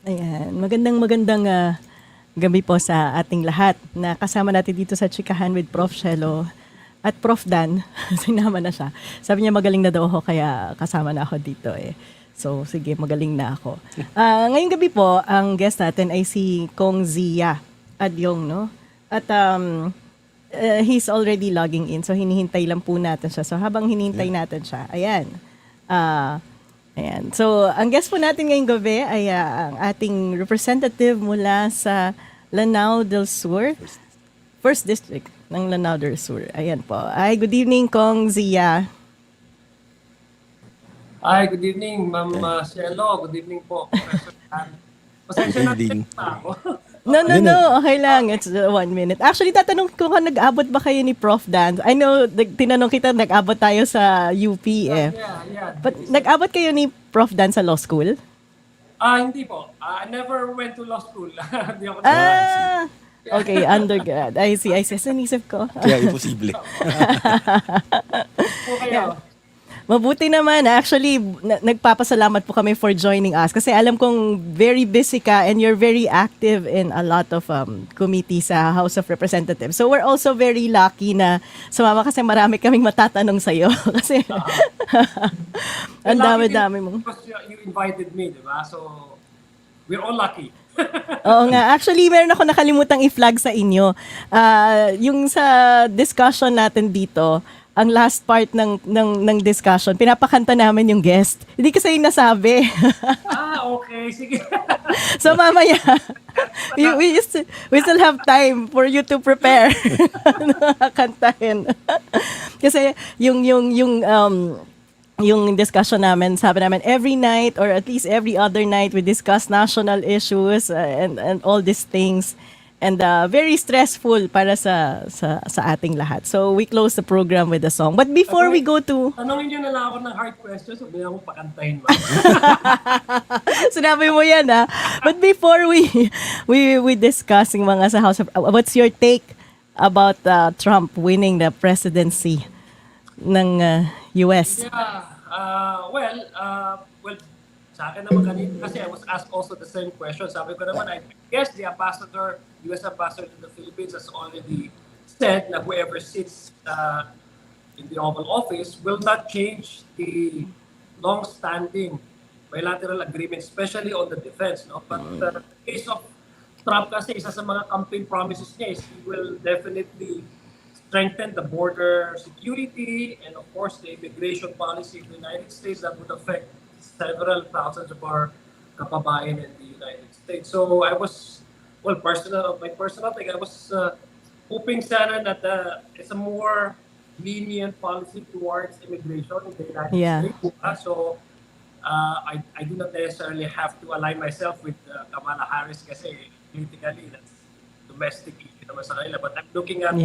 Ayan, magandang gabi po sa ating lahat na kasama natin dito sa Chikahan with Prof. Shelo at Prof. Dan. Sinama na siya. Sabi niya magaling na daw ako kaya kasama na ako dito eh. So sige, magaling na ako. Ngayong gabi po, ang guest natin ay si Kong Zia Adiong, no? At he's already logging in. So hinihintay lang po natin siya. So habang hinihintay natin siya, ayan. Ayan. So, ang guest po natin ngayong gabi ay ang ating representative mula sa Lanao del Sur, First District ng Lanao del Sur. Ayan po. Ay, good evening, Kong Zia. Ay, good evening, Ma'am Cielo. Good evening po, Professor Dan. Pasensya na pa ako. No. Okay lang. It's 1 minute. Actually, tatanong ko kung nag-abot ba kayo ni Prof. Dan. I know, tinanong kita, nag-abot tayo sa UP eh. Yeah. But nag-abot kayo ni Prof. Dan sa law school? Hindi po. I never went to law school. Hindi ako Okay, undergrad. I see. Sinisip ko. Kaya imposible. po kayo. Mabuti naman. Actually, nagpapasalamat po kami for joining us. Kasi alam kong very busy ka and you're very active in a lot of committees sa House of Representatives. So we're also very lucky na sumama kasi marami kaming matatanong sa'yo. Kasi ang dami-dami mo. Because you invited me, di ba? So, we're all lucky. Oo nga. Actually, meron ako nakalimutang i-flag sa inyo. Yung sa discussion natin dito, ang last part ng discussion, pinapakanta namin yung guest. Hindi kasi yung nasabi. Okay. Sige. So mamaya, we still have time for you to prepare. Kantahin. Kasi yung discussion namin, sabi namin every night or at least every other night we discuss national issues and all these things. And very stressful para sa ating lahat. So we close the program with a song. But before we go to... Tanongin niyo na lang ako ng hard questions, sabi ako pakantahin mo. Sinabi mo yan, ha? But before we discuss yung mga sa House of... what's your take about Trump winning the presidency ng US? Yeah. Well, sa akin naman kanina, kasi I was asked also the same question. Sabi ko naman, I guess the US ambassador to the Philippines has already said na whoever sits in the Oval Office will not change the long-standing bilateral agreement, especially on the defense. No? But the case of Trump kasi, isa sa mga campaign promises niya is he will definitely strengthen the border security and of course the immigration policy of the United States that would affect several thousands of our kababayan in the United States. So I was, my personal thing, I was hoping sana that it's a more lenient policy towards immigration in the United States. So I do not necessarily have to align myself with Kamala Harris kasi politically that's domestic issue naman sa kanila. But I'm looking at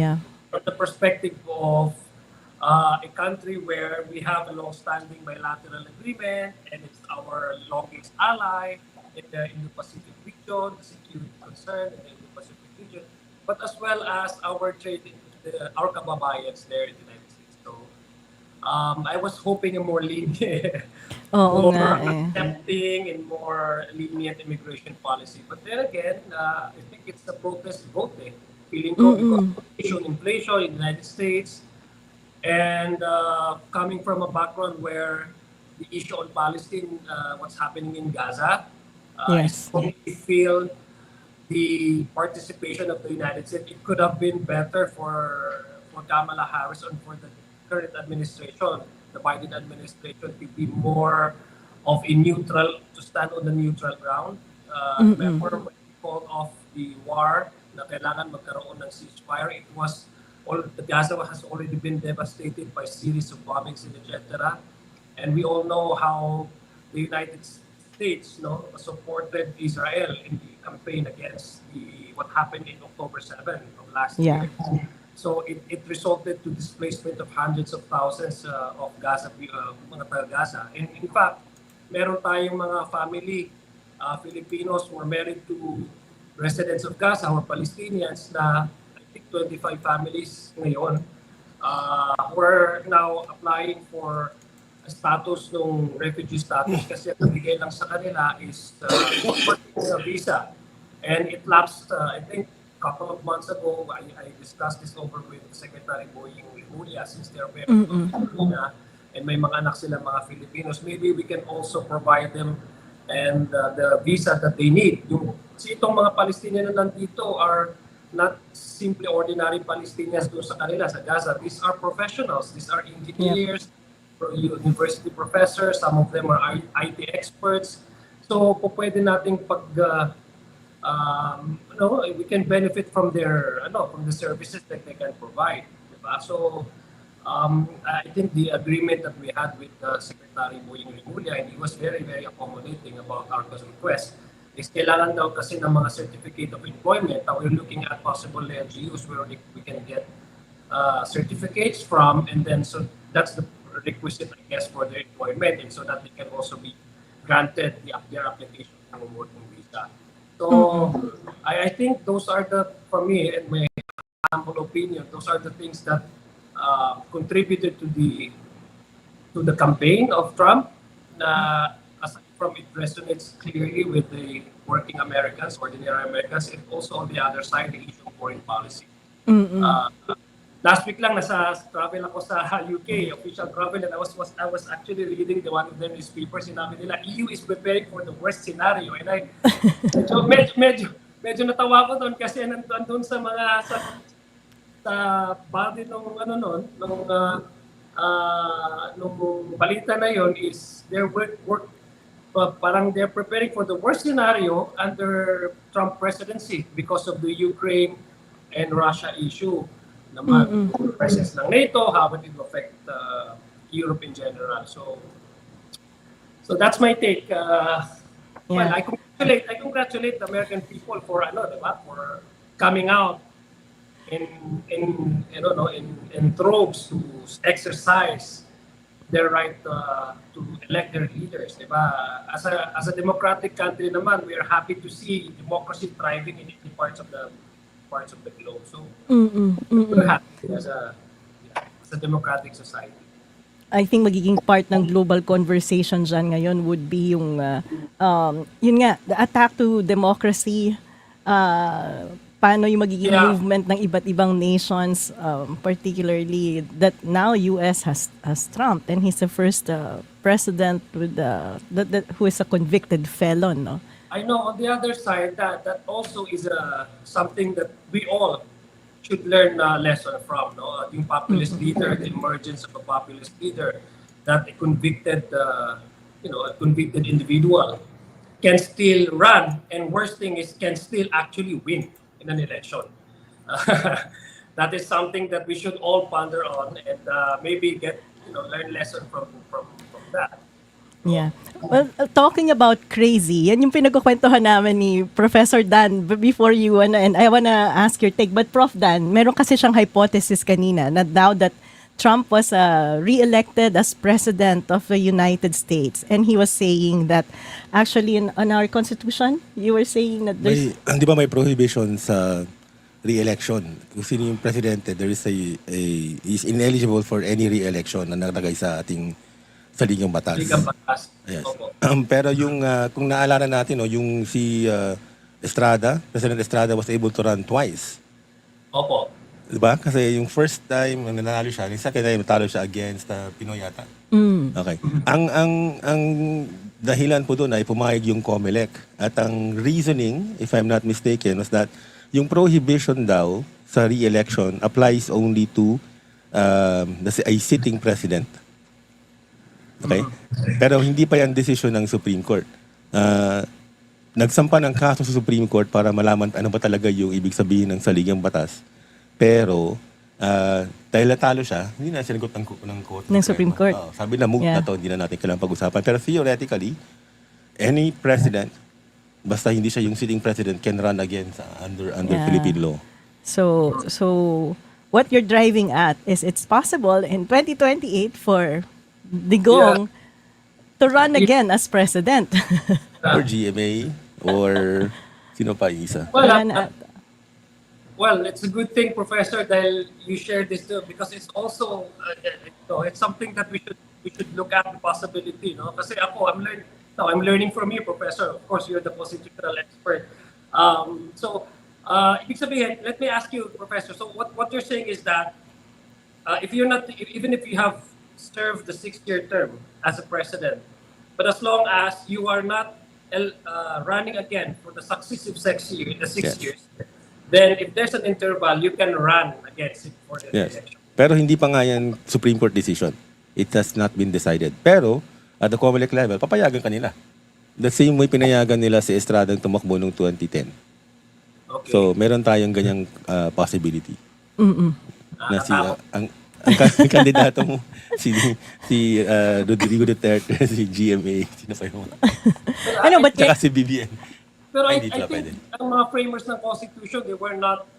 from the perspective of a country where we have a long-standing bilateral agreement and it's our longest ally in the Indo-Pacific region, the security concern in the Indo-Pacific region, but as well as our trade, our kababayans there in the United States. So I was hoping a more lenient, more accepting and more lenient immigration policy. But then again, I think it's a protest vote. Feeling ko because inflation in the United States, and coming from a background where the issue on Palestine, what's happening in Gaza, I strongly feel the participation of the United States, it could have been better for Kamala Harris and for the current administration, the Biden administration, to be more of a neutral, to stand on the neutral ground. Remember when we called off the war, na kailangan magkaroon ng ceasefire, it was the Gaza has already been devastated by series of bombings and etc. And we all know how the United States supported Israel in the campaign against what happened in October 7 of last year. So it resulted to displacement of hundreds of thousands of Gaza, mga taga-Gaza. And in fact, meron tayong mga family, Filipinos who are married to residents of Gaza or Palestinians na 25 families ngayon who are now applying for status ng refugee status kasi ang bigay lang sa kanila is sa visa. And it lapsed, I think, a couple of months ago. I discussed this over with Secretary Boying Limulia since they're very Filipina and may mga anak sila mga Filipinos. Maybe we can also provide them and the visa that they need. Kasi itong mga Palestinian na nandito are not simply ordinary Palestinians doon sa kanila, sa Gaza. These are professionals. These are engineers, university professors. Some of them are IT experts. So, pwede nating we can benefit from from the services that they can provide. Diba? So, I think the agreement that we had with Secretary Boying Limulia, and he was very, very accommodating about our request, is kailangan daw kasi ng mga certificate of employment. We're looking at possible LGUs where we can get certificates from, and then so that's the requisite, I guess, for their employment, and so that they can also be granted their application for working visa. So I think those are for me, and my humble opinion, those are the things that contributed to the campaign of Trump. Aside from it resonates clearly with the working Americans, ordinary Americans, and also on the other side, the issue of foreign policy. Last week lang travel ako sa UK, official travel, and I was actually reading one of the newspapers. Sinabi nila, EU is preparing for the worst scenario, and medyo natawa ko doon kasi nandun sa body nung balita na yon is parang they're preparing for the worst scenario under Trump presidency because of the Ukraine and Russia issue. Naman, presence ng NATO, how it will affect Europe in general. So that's my take. Well, I congratulate the American people for for coming out in droves to exercise their right to elect their leaders, diba? As a democratic country naman, we are happy to see democracy thriving in many parts of the globe. So we're happy as a democratic society. I think magiging part ng global conversation dyan ngayon would be yung, yun nga, the attack to democracy, paano yung magiging movement ng iba't ibang nations, particularly that now US has Trump, and he's the first president with who is a convicted felon, no? I know on the other side that also is something that we all should learn a lesson from, no? Yung populist leader, the emergence of a populist leader, that a convicted individual can still run, and worst thing is can still actually win in an election. That is something that we should all ponder on and maybe learn lesson from that. Yeah. Well, talking about crazy, yan yung pinagkukwentuhan namin ni Professor Dan before you, and I wanna ask your take. But Prof. Dan, meron kasi siyang hypothesis kanina na now that Trump was re-elected as President of the United States, and he was saying that actually on our Constitution, you were saying that there's... Di ba may prohibition sa re-election? Kung sino yung presidente, there is is ineligible for any re-election na nakalagay sa ating saligang batas. Saligang batas. Yes. Pero yung kung naalala natin, yung si President Estrada was able to run twice. Opo. Diba? Kasi yung first time nanalo siya, yung second time natalo siya against Pinoy yata. Okay. Ang dahilan po doon ay pumayag yung COMELEC. At ang reasoning, if I'm not mistaken, was that yung prohibition daw sa re-election applies only to a sitting president. Okay? Pero hindi pa yan decision ng Supreme Court. Nagsampa ng kaso sa Supreme Court para malaman ano ba talaga yung ibig sabihin ng saligang batas. Pero dahil natalo siya, hindi na sinagot ng Supreme Court. Sabi na move na to, hindi na natin kailangang pag-usapan. Pero theoretically, any president, basta hindi siya yung sitting president, can run again under Philippine law. So what you're driving at is it's possible in 2028 for Digong to run again as president. Or GMA, or sino pa yung isa? Well, it's a good thing, Professor, that you shared this too, because it's also it's something that we should we should look at the possibility, no? Kasi ako, I'm learning from you, Professor. Of course, you're the constitutional expert. Ibig sabihin, let me ask you, Professor. So what you're saying is that if you're not, even if you have served the 6-year term as a president, but as long as you are not running again for the successive 6 Yes. years, then if there's an interval, you can run against it for the Yes. election. Pero hindi pa nga yan Supreme Court decision. It has not been decided. Pero at the COMELEC level, papayagan kanila. The same way pinayagan nila si Estrada ang tumakbo noong 2010. Okay. So meron tayong ganyang possibility. Na si ang kandidato mo si Rodrigo Duterte, si GMA, sino pa yung But tsaka si BBM. Pero I Hindi pala think pwede. ang mga framers ng Constitution, they were not,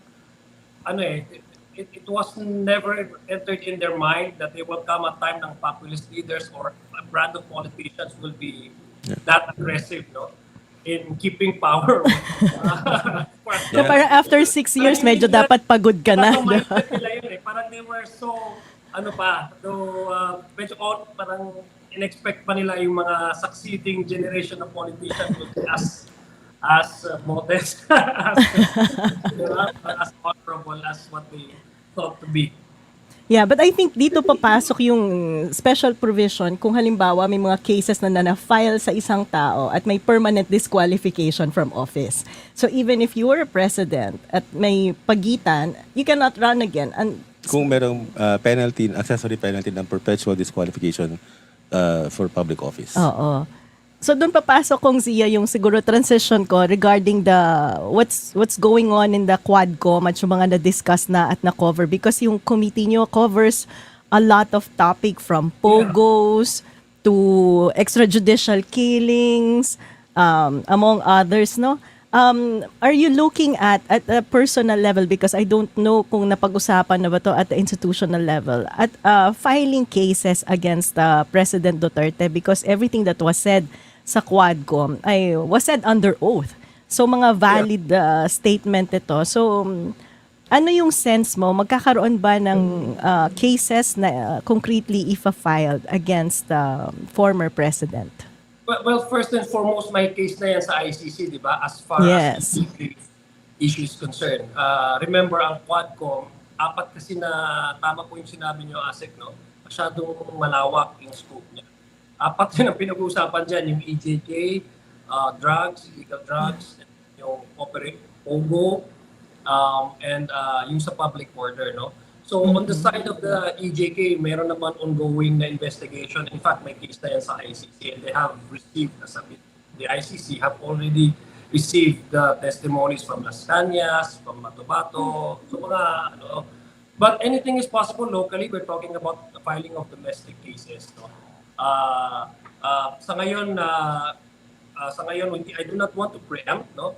it was never entered in their mind that there will come a time ng populist leaders or a brand of politicians will be that aggressive, no? In keeping power. So parang after 6 years, medyo dapat pagod ka na. Parang mindset nila yun eh. Parang they were so, medyo parang in-expect pa nila yung mga succeeding generation of politicians will be as modest, as honorable as what they thought to be. Yeah, but I think dito papasok yung special provision kung halimbawa may mga cases na na-file sa isang tao at may permanent disqualification from office. So even if you were a president at may pagitan, you cannot run again. And Kung merong penalty, accessory penalty ng perpetual disqualification for public office. oo. So doon papasok kong Zia yung siguro transition ko regarding the what's going on in the Quadcom at yung mga na-discuss na at na-cover because yung committee nyo covers a lot of topic from pogos to extrajudicial killings, among others, no? Are you looking at a personal level, because I don't know kung napag-usapan na ba to at the institutional level, at filing cases against President Duterte, because everything that was said sa Quadcom was said under oath. So mga valid statement ito. So ano yung sense mo? Magkakaroon ba ng cases na concretely if filed against former president? Well, first and foremost, may case na yan sa ICC, di ba? As far Yes. as the issue is concerned. Remember, ang Quadcom, 4 kasi na, tama po yung sinabi niyo, Asek, no? Masyadong malawak yung scope niya. 4 yun ang pinag-uusapan dyan, yung EJK, drugs, illegal drugs, yung POGO, and yung sa public order, no? So on the side of the EJK, meron naman ongoing na investigation. In fact, may case na yan sa ICC, and they have received, the ICC have already received the testimonies from Las Cañas, from Matabato, so mga but anything is possible locally. We're talking about the filing of domestic cases, no? Sa ngayon, I do not want to preempt, no,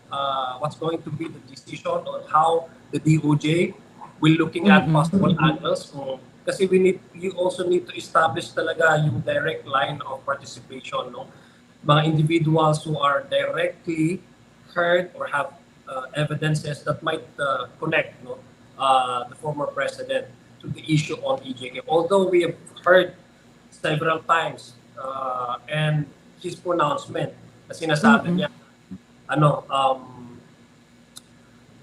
what's going to be the decision on how the DOJ will looking at possible angles. Kasi you also need to establish talaga yung direct line of participation, no? Mga individuals who are directly heard or have evidences that might connect, no, the former president to the issue on EJK. Although we have heard several times and his pronouncement na sinasabi niya,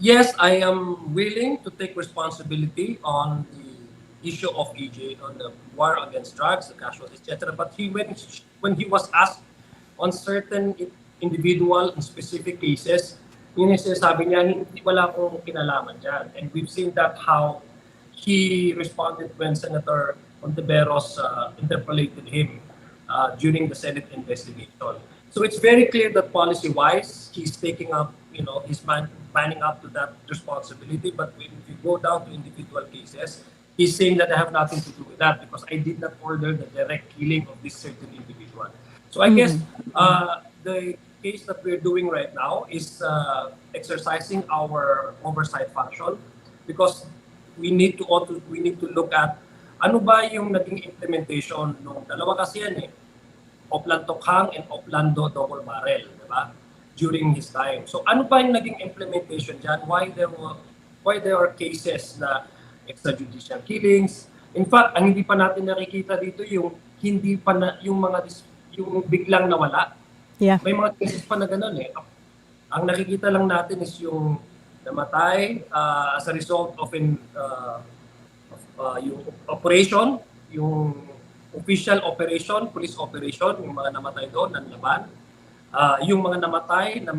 yes, I am willing to take responsibility on the issue of EJ, on the war against drugs, the casualties, etc. But when he was asked on certain individual and specific cases, yun yung sinasabi niya, wala akong kinalaman dyan. And we've seen that how he responded when Senator Ontiveros interpolated him during the Senate investigation. So it's very clear that policy-wise, he's taking up, he's manning up to that responsibility. But when you go down to individual cases, he's saying that I have nothing to do with that because I did not order the direct killing of this certain individual. So I guess the case that we're doing right now is exercising our oversight function because we need to look at ano ba yung naging implementation nung dalawa kasi yan eh. Oplando Cong and Oplando Double Barrel, di ba? During his time. So ano ba yung naging implementation dyan? Why there are cases na extrajudicial killings? In fact, ang hindi pa natin nakikita dito yung hindi pa na, yung biglang nawala. Yeah. May mga cases pa na gano'n eh. Ang nakikita lang natin is yung namatay as a result of yung operation, yung official operation, police operation, yung mga namatay doon ng laban. Yung mga namatay na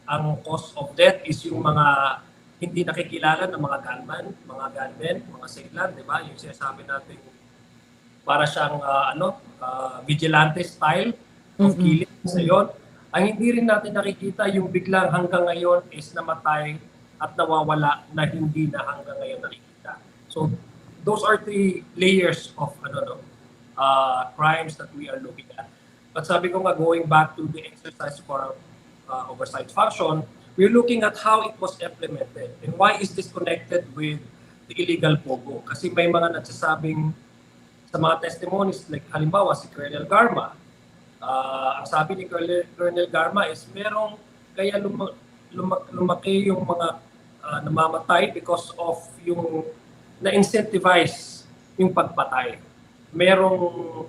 ang cause of death is yung mga hindi nakikilala ng mga gunmen, mga assailant, di ba? Yung sinasabi natin para siyang vigilante style of killing sa yon. Ang hindi rin natin nakikita yung biglang hanggang ngayon is namatay at nawawala na hindi na hanggang ngayon nakikita. So those are the layers of crimes that we are looking at. But sabi ko nga, going back to the exercise for oversight function, we're looking at how it was implemented and why is this connected with the illegal pogo. Kasi may mga nagsasabing sa mga testimonies, like halimbawa si Colonel Garma, ang sabi ni Colonel Garma is merong kaya lumaki yung mga namamatay because of yung na-incentivize yung pagpatay. Merong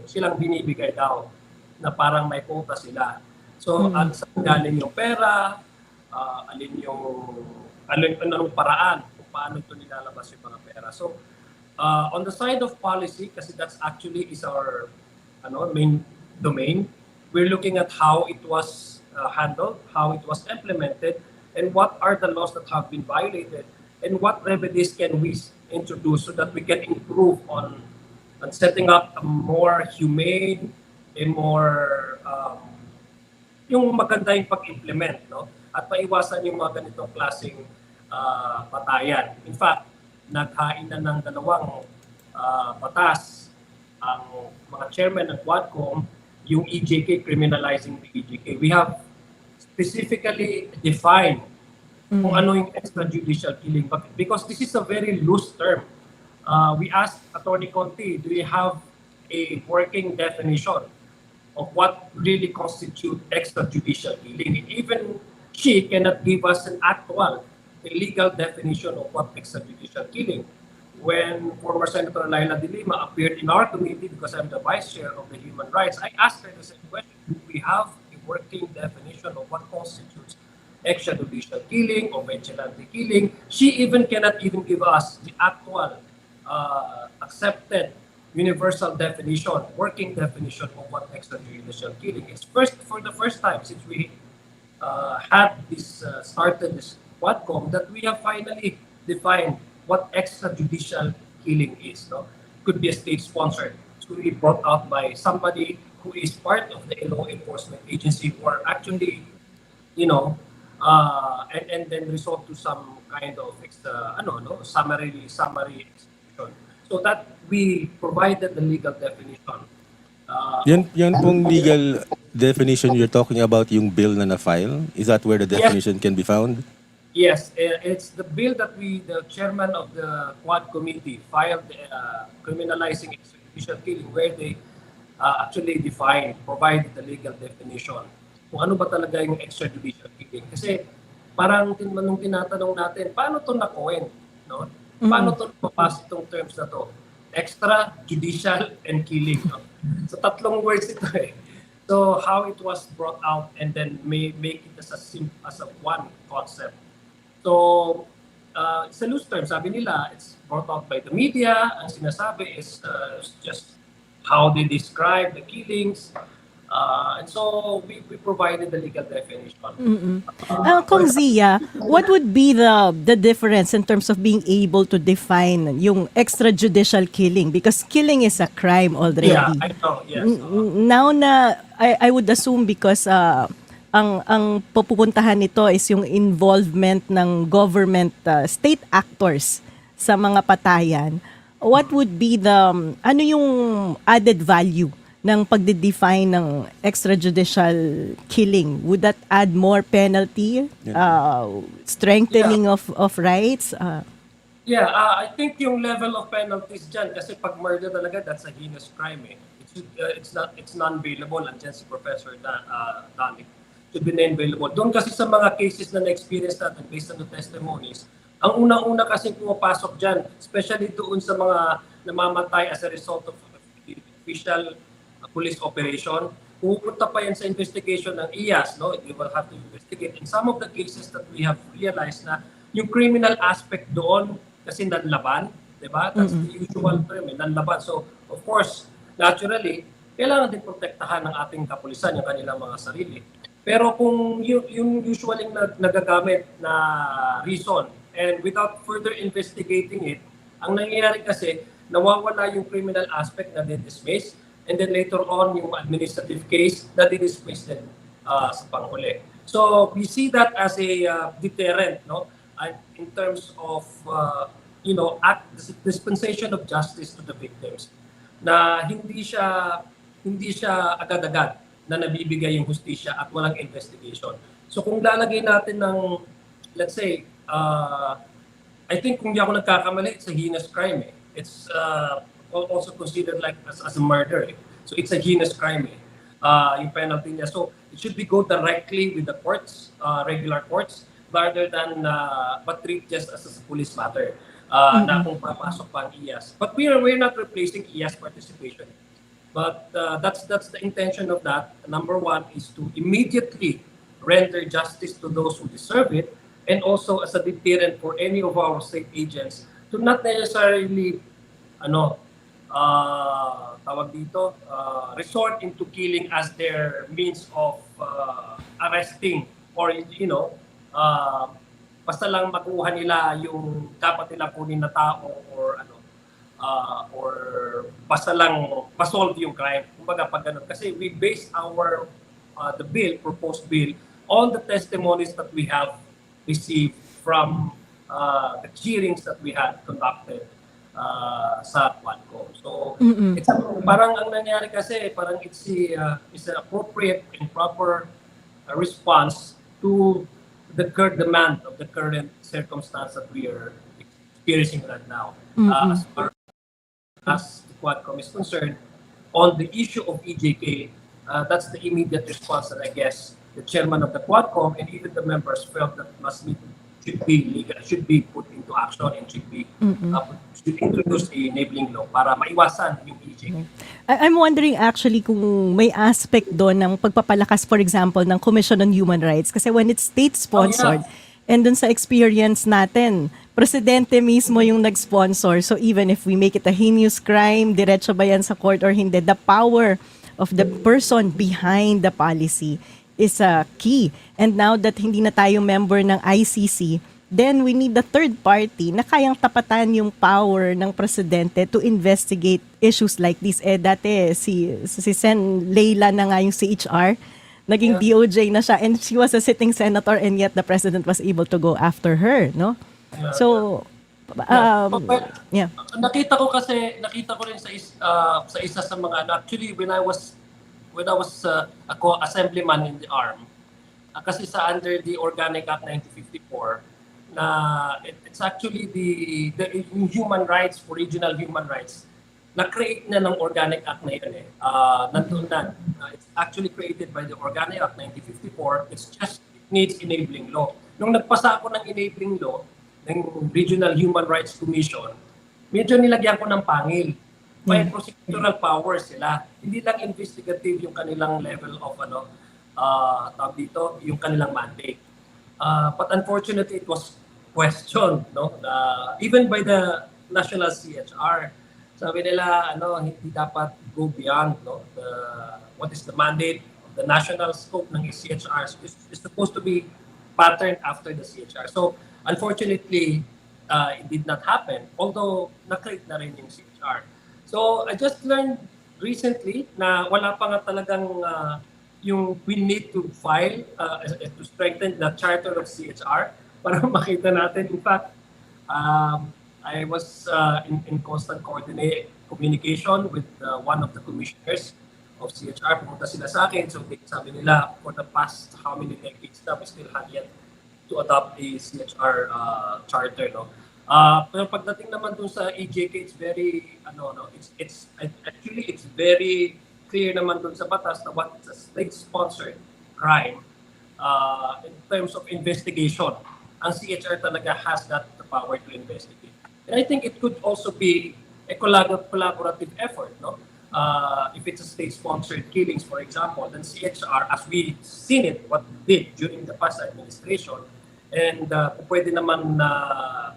silang binibigay daw na parang may quota sila. So, saan galing yung pera, anong paraan kung paano ito nilalabas yung mga pera. So, on the side of policy, kasi that's actually is our main domain, we're looking at how it was handled, how it was implemented, and what are the laws that have been violated, and what remedies can we introduce so that we can improve on setting up a more humane, a more yung maganda yung pag-implement, no? At maiwasan yung mga ganitong klaseng patayan. In fact, naghain na ng dalawang batas ang mga chairman ng Quadcom, yung EJK, criminalizing the EJK. We have specifically defined kung ano yung extrajudicial killing. But because this is a very loose term, we asked Attorney Conti, do you have a working definition of what really constitutes extrajudicial killing? And even she cannot give us an actual, a legal definition of what extrajudicial killing. When former Senator Laila De Lima appeared in our committee, because I'm the vice chair of the Human Rights, I asked her the same question. Do we have a working definition of what constitutes extrajudicial killing or vigilante killing? She even cannot even give us the actual accepted universal definition, working definition of what extrajudicial killing is. For the first time since we had this started this Quadcom, that we have finally defined what extrajudicial killing is. No? Could be a state-sponsored. It could be brought out by somebody who is part of the law enforcement agency who are actually, and then resort to some kind of summary execution. So that we provided the legal definition. Yan pong legal definition you're talking about, yung bill na na-file, is that where the definition can be found? Yes, it's the bill that the chairman of the Quad Committee filed, criminalizing extrajudicial killing, where they actually provided the legal definition. Kung ano ba talaga yung extrajudicial killing. Kasi parang nung tinatanong natin, paano ito na-coin? No? Paano ito napapasok itong terms na to? Extrajudicial and killing. No? So tatlong words ito eh. So how it was brought out and then make it as a one concept. So, sa loose term, sabi nila, it's brought out by the media. Ang sinasabi is just how they describe the killings. And so, we provided the legal definition. Kong Zia, what would be the difference in terms of being able to define yung extrajudicial killing? Because killing is a crime already. Yeah, I know, yes. Now na, I would assume because ang pupuntahan nito is yung involvement ng government state actors sa mga patayan. What would be ano yung added value ng pagde-define ng extrajudicial killing? Would that add more penalty, strengthening of rights? I think yung level of penalties dyan, kasi pag murder talaga, that's a heinous crime eh. It's non-bailable. Andyan si Professor Danik. Should be available. Doon kasi sa mga cases na na-experience natin based on the testimonies, ang unang-una kasi pumapasok dyan, especially doon sa mga namamatay as a result of official police operation. Pupunta pa yan sa investigation ng IAS, no? They will have to investigate. In some of the cases that we have realized na yung criminal aspect doon kasi nanlaban, di ba? That's the usual term, nanlaban. So, of course, naturally, kailangan din protektahan ng ating kapulisan yung kanilang mga sarili. Pero kung yung usually nagagamit na reason and without further investigating it, ang nangyayari kasi, nawawala yung criminal aspect na dismiss. And then later on, yung administrative case na di-dismiss din sa panghuli. So we see that as a deterrent, no, in terms of dispensation of justice to the victims. Na hindi siya agad-agad na nabibigay yung hustisya at walang investigation. So kung lalagay natin ng, let's say, I think kung di ako nagkakamali, it's a heinous crime. It's also considered like as a murder. So it's a heinous crime, yung penalty niya. So it should be go directly with the courts, regular courts, rather than but treat just as a police matter na kung papasok pa ang IAS. But we're not replacing IAS participation. But that's the intention of that. Number one is to immediately render justice to those who deserve it, and also as a deterrent for any of our state agents to not necessarily resort into killing as their means of arresting or basta lang makuha nila yung dapat nila kunin na tao or basta lang ma-solve yung crime. Kumbaga pag ganun. Kasi we base our the proposed bill on the testimonies that we have received from the hearings that we had conducted sa Quadcom. So, it's parang ang nangyari kasi, parang it's an appropriate and proper response to the current demand of the current circumstance that we are experiencing right now. As far as the Quadcom is concerned, on the issue of EJK, that's the immediate response that I guess the chairman of the Quadcom and even the members felt that should be put into action and should introduce a enabling law para maiwasan yung EJK. I'm wondering actually kung may aspect doon ng pagpapalakas, for example, ng Commission on Human Rights. Kasi when it's state-sponsored, and dun sa experience natin, presidente mismo yung nag-sponsor. So even if we make it a heinous crime, diretso ba yan sa court or hindi, the power of the person behind the policy is a key. And now that hindi na tayo member ng ICC, then we need the third party na kayang tapatan yung power ng presidente to investigate issues like this. Dati si Sen Leila na nga yung CHR, naging DOJ na siya, and she was a sitting senator, and yet the president was able to go after her, no? So, nakita ko rin sa isa sa mga actually when I was a co-assemblyman in the ARM, kasi sa under the Organic Act 1954 na it's actually the human rights, original human rights na-create na ng Organic Act na yun nandun na. It's actually created by the Organic Act 1954. It's just, it needs enabling law. Nung nagpasa ako ng enabling law, ng Regional Human Rights Commission, medyo nilagyan ko ng pangil. May procedural powers sila. Hindi lang investigative yung kanilang level of tawag dito, yung kanilang mandate. But unfortunately, it was questioned, no? Even by the National CHR. Sabi nila, hindi dapat go beyond, no? What is the mandate of the national scope ng CHR is supposed to be patterned after the CHR. So, unfortunately, it did not happen, although na-create na rin yung CHR. So, I just learned recently na wala pa nga talagang yung we need to file to strengthen the charter of CHR para makita natin. In fact, I was in constant communication with one of the commissioners of CHR. Pumunta sila sa akin. So sabi nila, for the past how many decades na, we still have yet to adopt a CHR charter. No? Pero pagdating naman dun sa EJK, it's very, it's very clear naman dun sa batas na what is a state-sponsored crime in terms of investigation. Ang CHR talaga has that power to investigate. And I think it could also be a collaborative effort, no? if it's a state-sponsored killings, for example, then CHR, as we seen it, what did during the past administration, and pwede naman na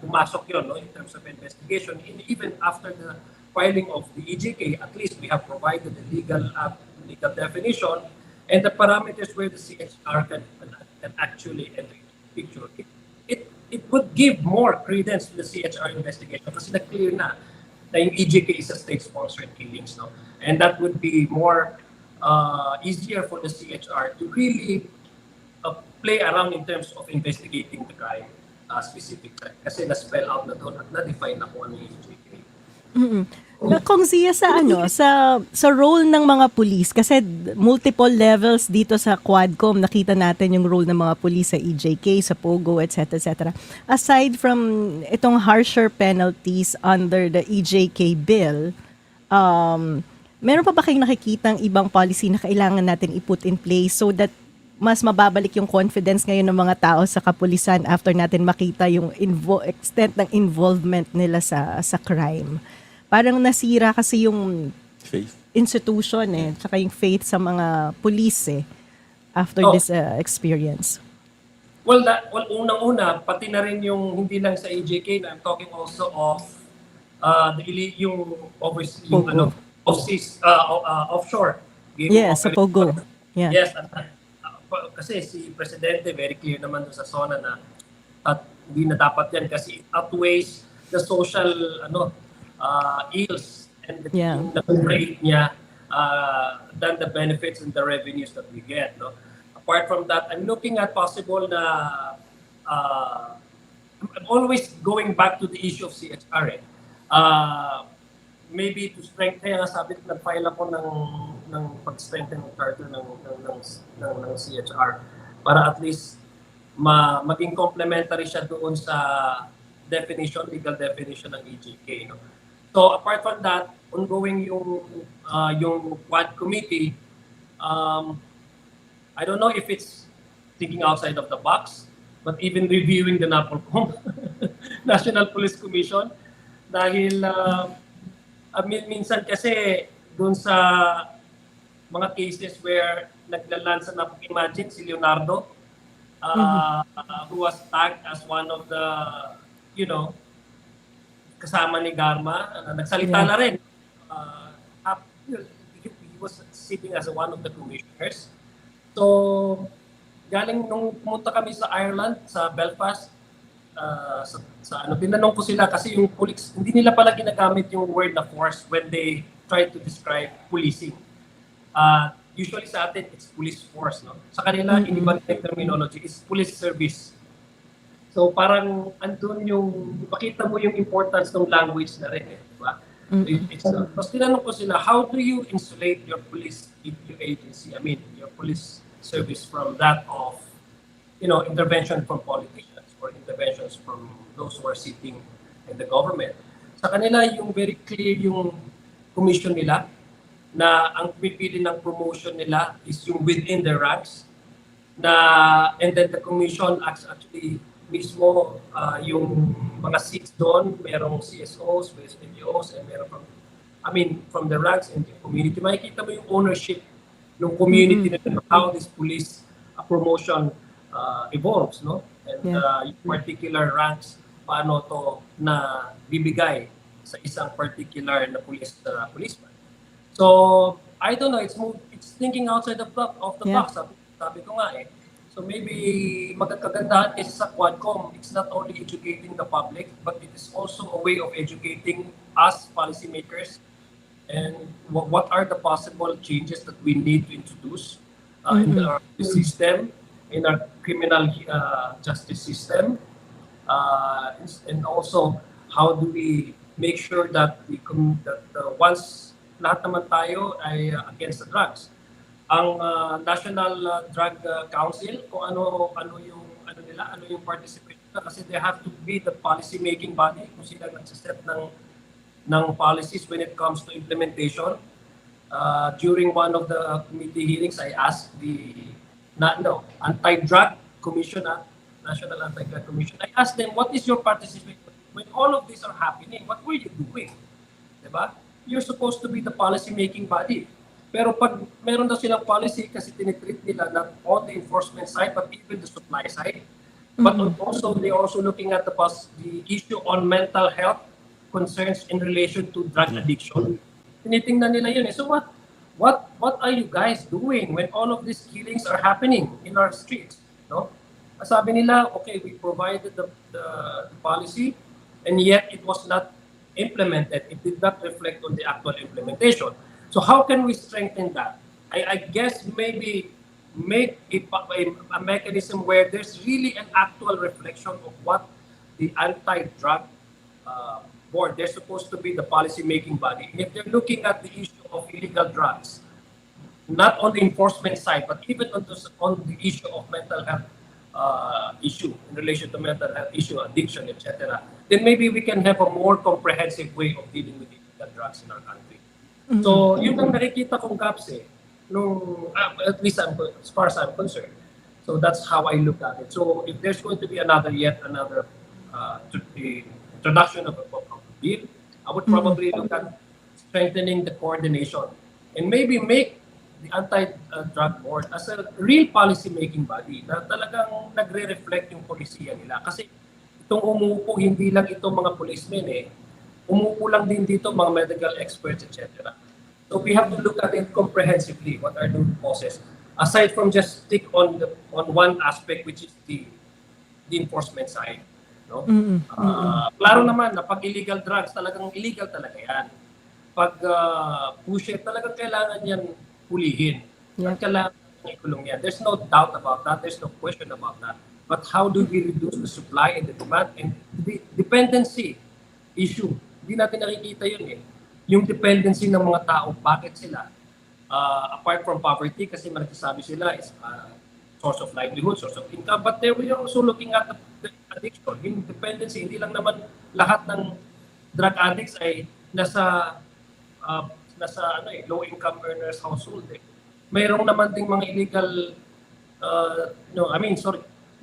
pumasok yun, no, in terms of investigation. And even after the filing of the EJK, at least we have provided the legal definition and the parameters where the CHR can actually enter into the picture. It would give more credence to the CHR investigation kasi na-clear na yung EJK is a state-sponsored killings, no? And that would be more easier for the CHR to really play around in terms of investigating the crime specific. Kasi na-spell out na doon at na-define na kung ano yung EJK. Kung Zia, sa role ng mga pulis, kasi multiple levels dito sa Quadcom, nakita natin yung role ng mga pulis sa EJK, sa POGO, etc. etc. Aside from itong harsher penalties under the EJK bill, meron pa ba kayong nakikitang ibang policy na kailangan natin i-put in place so that mas mababalik yung confidence ngayon ng mga tao sa kapulisan after natin makita yung extent ng involvement nila sa crime? Parang nasira kasi yung Faith. institution tsaka yung faith sa mga police after this experience. Well, unang-una, pati na rin yung hindi lang sa EJK, I'm talking also of yung offshore. Yes, sa POGO. Yeah. Yes, kasi si Presidente very clear naman doon sa SONA na at hindi na dapat yan kasi it outweighs the social ills and the rate niya than the benefits and the revenues that we get. No? Apart from that, I'm looking at possible na I'm always going back to the issue of CHR. Maybe to strengthen, kaya nga sabi ko, nag-file ako ng pag-strengthen ng charter ng CHR para at least maging complementary siya doon sa legal definition ng EJK. No? So apart from that, ongoing yung Quad Committee, I don't know if it's thinking outside of the box, but even reviewing the NAPOLCOM, National Police Commission, dahil minsan kasi doon sa mga cases where naglalansa na, imagine si Leonardo, who was tagged as one of the, kasama ni Garma, nagsalita na rin. He was sitting as one of the commissioners. So, galing nung pumunta kami sa Ireland, sa Belfast, tinanong ko sila kasi yung police, hindi nila pala ginagamit yung word na force when they try to describe policing. Usually sa atin, it's police force. No? Sa kanila, iniba yung terminology is police service. So parang andun pakita mo yung importance ng language na rin. Diba? Tapos tinanong ko sila, how do you insulate your police agency, your police service from that of, intervention from politicians or interventions from those who are sitting in the government. Sa kanila, yung very clear yung commission nila na ang pipili ng promotion nila is yung within their ranks and then the commission actually mismo yung mga seats doon, merong CSOs, SPDOs, and meron from the ranks and the community. Makikita mo yung ownership ng community na how this police promotion evolves, no? And yung particular ranks, paano to na bibigay sa isang particular na policeman. So, I don't know, it's thinking outside of the box, sabi ko nga eh. So maybe magkagandahan kasi sa Quadcom, it's not only educating the public, but it is also a way of educating us policymakers and what are the possible changes that we need to introduce in our system, in our criminal justice system, and also how do we make sure that once lahat naman tayo ay against the drugs, ang National Drug Council, kung ano yung participation nila, kasi they have to be the policy making body kung sila nagsiset ng policies when it comes to implementation. During one of the committee hearings, I asked the Anti-Drug Commission, National Anti-Drug Commission, I asked them, what is your participation? When all of these are happening, what were you doing? Diba? you're supposed to be the policy-making body. Pero pag meron daw silang policy kasi tinitreat nila not on the enforcement side but even the supply side. But also, they're also looking at the issue on mental health concerns in relation to drug addiction. Tinitingnan nila yun. So what are you guys doing when all of these killings are happening in our streets? No? Sabi nila, okay, we provided the policy and yet it was not implemented. It did not reflect on the actual implementation. So how can we strengthen that? I guess maybe make a mechanism where there's really an actual reflection of what the anti-drug board, they're supposed to be the policy-making body. And if they're looking at the issue of illegal drugs, not on the enforcement side, but even on the issue of mental health issue, in relation to mental health issue, addiction, etc., then maybe we can have a more comprehensive way of dealing with illegal drugs in our country. So, yun ang nakikita kong gaps at least as far as I'm concerned. So that's how I look at it. So if there's going to be yet another introduction of a bill, I would probably look at strengthening the coordination and maybe make the anti-drug board as a real policy-making body na talagang nagre-reflect yung polisiya nila. Kasi itong umuupo, hindi lang itong mga policemen umuupo lang din dito mga medical experts, etc. So we have to look at it comprehensively. What are the causes? Aside from just stick on one aspect, which is the enforcement side. No? Klaro naman na pag illegal drugs, talagang illegal talaga yan. Pag pusher, talagang kailangan yan pulihin. At kailangan ikulong yan. There's no doubt about that. There's no question about that. But how do we reduce the supply and the demand and the dependency issue? Hindi natin nakikita yun Yung dependency ng mga tao, bakit sila? Apart from poverty, kasi nagsasabi sila is source of livelihood, source of income, but they were also looking at the addiction. Yung dependency, hindi lang naman lahat ng drug addicts ay nasa low-income earners household. Mayroong naman ding mga illegal,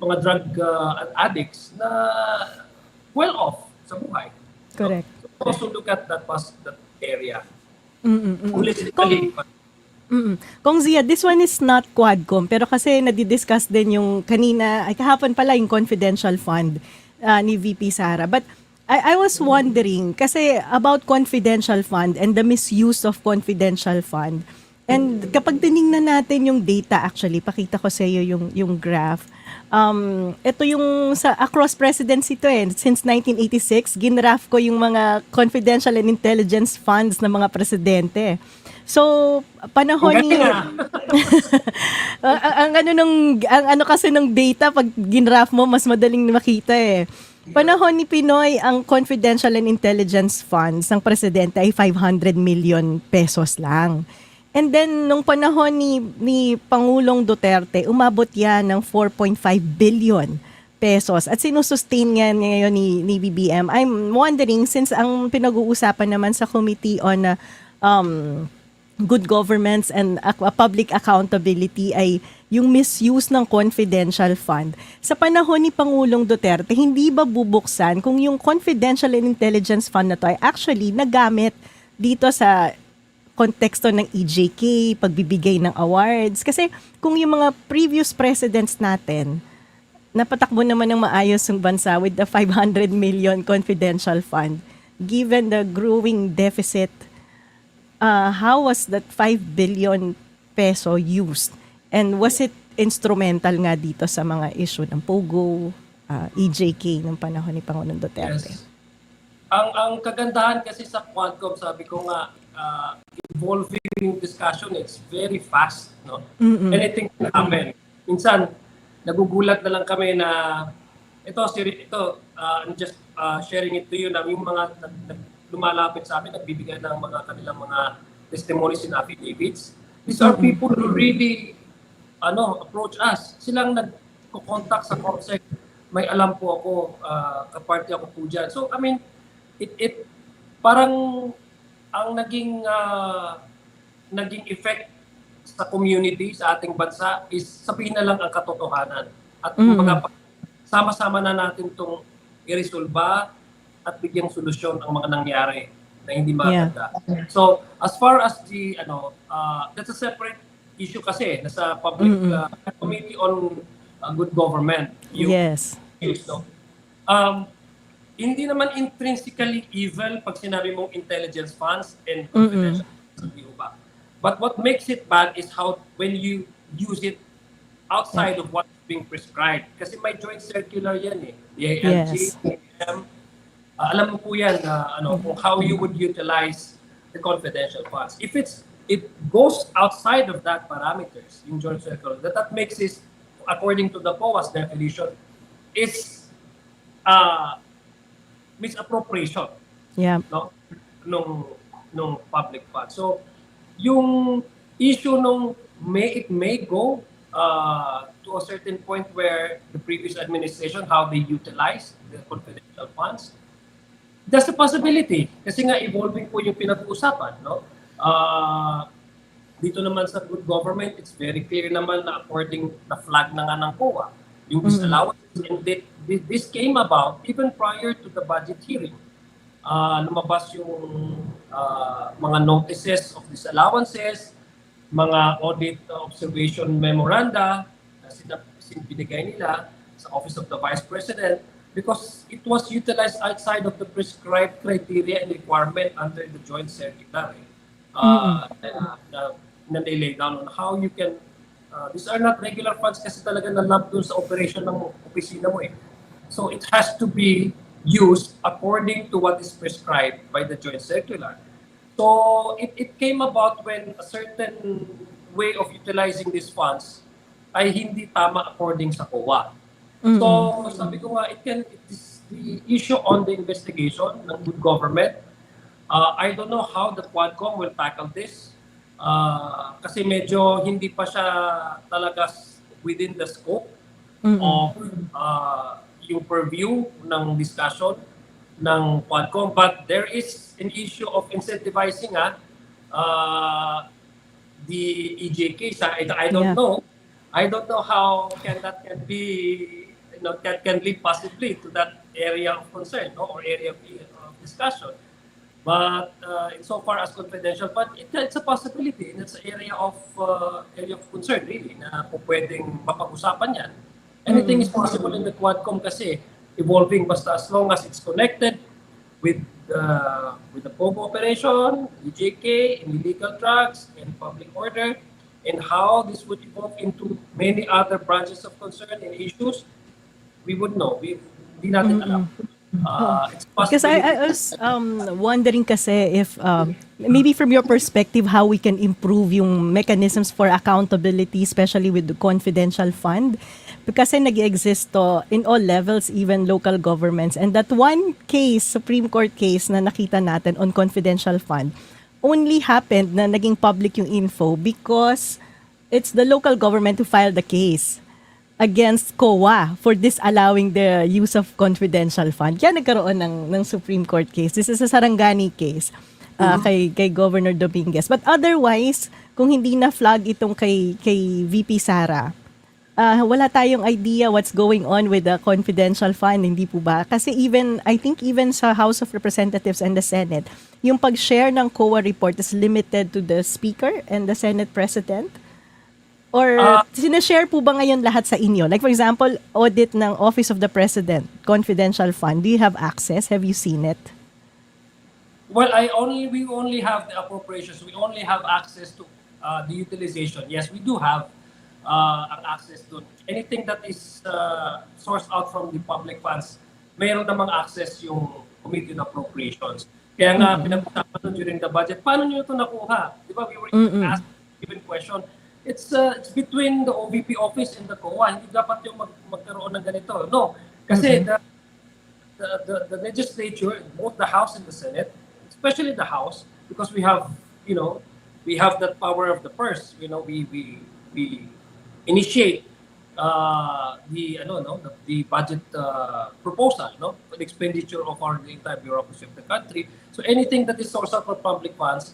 mga drug addicts na well-off sa buhay. Correct. So, also look at that area. Kong Zia, this one is not Quadcom, pero kasi nadidiscuss din yung kahapon pala yung confidential fund ni VP Sara. But I was wondering, kasi about confidential fund and the misuse of confidential fund. And kapag tinignan natin yung data actually, pakita ko sa iyo yung graph. Ito yung sa across presidency to Since 1986, ginraph ko yung mga confidential and intelligence funds ng mga presidente. So, panahon ni ang ano kasi ng data pag ginraph mo mas madaling makita Panahon ni Pinoy ang confidential and intelligence funds ng presidente ay 500 million pesos lang. And then, nung panahon ni Pangulong Duterte, umabot yan ng 4.5 billion pesos. At sinusustain nga ngayon ni BBM. I'm wondering, since ang pinag-uusapan naman sa Committee on Good Governance and Public Accountability ay yung misuse ng confidential fund. Sa panahon ni Pangulong Duterte, hindi ba bubuksan kung yung confidential and intelligence fund na to ay actually nagamit dito sa konteksto ng EJK, pagbibigay ng awards. Kasi kung yung mga previous presidents natin, napatakbo naman ng maayos yung bansa with the 500 million confidential fund, given the growing deficit, how was that 5 billion peso used? And was it instrumental nga dito sa mga issue ng POGO, EJK ng panahon ni Pangulong Duterte? Yes. Ang kagandahan kasi sa Quadcom, sabi ko nga, involving discussion, it's very fast, no? Anything can happen. Minsan, nagugulat na lang kami na I'm just sharing it to you na yung mga lumalapit sa amin, nagbibigay ng mga kanilang mga testimonies and affidavits. These are people who really approach us. Silang nagko-contact sa COMSEC. May alam po ako, kaparty ako po dyan. So, I mean, it parang ang naging effect sa community, sa ating bansa, is sabihin na lang ang katotohanan. At sama-sama na natin itong i-resolba at bigyang solusyon ang mga nangyari. na hindi Yeah. maganda. So, as far as the, that's a separate issue kasi, nasa public committee on good government. Yung Yes. issues, no? Um, hindi naman intrinsically evil pag sinabi mong intelligence funds and confidential funds, hindi ba? But what makes it bad is how when you use it outside of what's being prescribed. Kasi may joint circular yan eh. The ALG, Yes. AM, alam mo po yan na kung how you would utilize the confidential funds. If it goes outside of that parameters, yung joint circular, that makes it, according to the POA's definition, is misappropriation, Yeah. no, nung public fund. So yung issue nung it may go to a certain point where the previous administration, how they utilize the confidential funds, that's a possibility. Kasi nga evolving po yung pinag-uusapan, no? Dito naman sa good government, it's very clear naman na according na flag na nga ng COA, yung disallowances, and this came about even prior to the budget hearing. Lumabas yung mga notices of disallowances, mga audit observation memoranda na binigay nila sa Office of the Vice President because it was utilized outside of the prescribed criteria and requirement under the joint circular na nilay down on how you can these are not regular funds kasi talaga na-lump dun sa operation ng opisina mo eh. So it has to be used according to what is prescribed by the joint circular. So it came about when a certain way of utilizing these funds ay hindi tama according sa COA. So sabi ko nga, it is the issue on the investigation ng good government. I don't know how the Quadcom will tackle this. Kasi medyo hindi pa siya talaga within the scope of yung purview ng discussion ng Quadcom, but there is an issue of incentivizing the EJK. I don't know. I don't know how that can be, can lead possibly to that area of concern, no, or area of discussion. But insofar as confidential, but it's a possibility, and it's an area of concern really na po pwedeng mapag-usapan yan. Anything is possible in the Quadcom kasi evolving basta as long as it's connected with the POGO operation, EJK, and illegal drugs, and public order, and how this would evolve into many other branches of concern and issues, we would know. Hindi natin alam. It's Because possible. I was wondering kasi if maybe from your perspective how we can improve yung mechanisms for accountability, especially with the confidential fund. Kasi nag-exist to in all levels, even local governments. And that one case, Supreme Court case na nakita natin on confidential fund, only happened na naging public yung info because it's the local government who filed the case against COA for disallowing the use of confidential fund. Kaya nagkaroon ng Supreme Court case. This is a Sarangani case kay Governor Dominguez. But otherwise, kung hindi na flag itong kay VP Sara, wala tayong idea what's going on with the confidential fund, hindi po ba? Kasi I think even sa House of Representatives and the Senate, yung pag-share ng COA report is limited to the Speaker and the Senate President? Or sinashare po ba ngayon lahat sa inyo? Like for example, audit ng Office of the President, confidential fund. Do you have access? Have you seen it? Well, we only have the appropriations. We only have access to the utilization. Yes, we do have access to anything that is sourced out from the public funds. Mayroon namang access yung Committee on Appropriations. Kaya nga, pinag-usapan during the budget, paano nyo ito nakuha? Di ba, we were asked a given question. It's between the OVP office and the COA. Hindi dapat yung magkaroon ng ganito. No, kasi the legislature, both the House and the Senate, especially the House, because we have that power of the purse. We initiate the budget proposal, the expenditure of the entire bureaucracy of the country. So anything that is sourced out for public funds,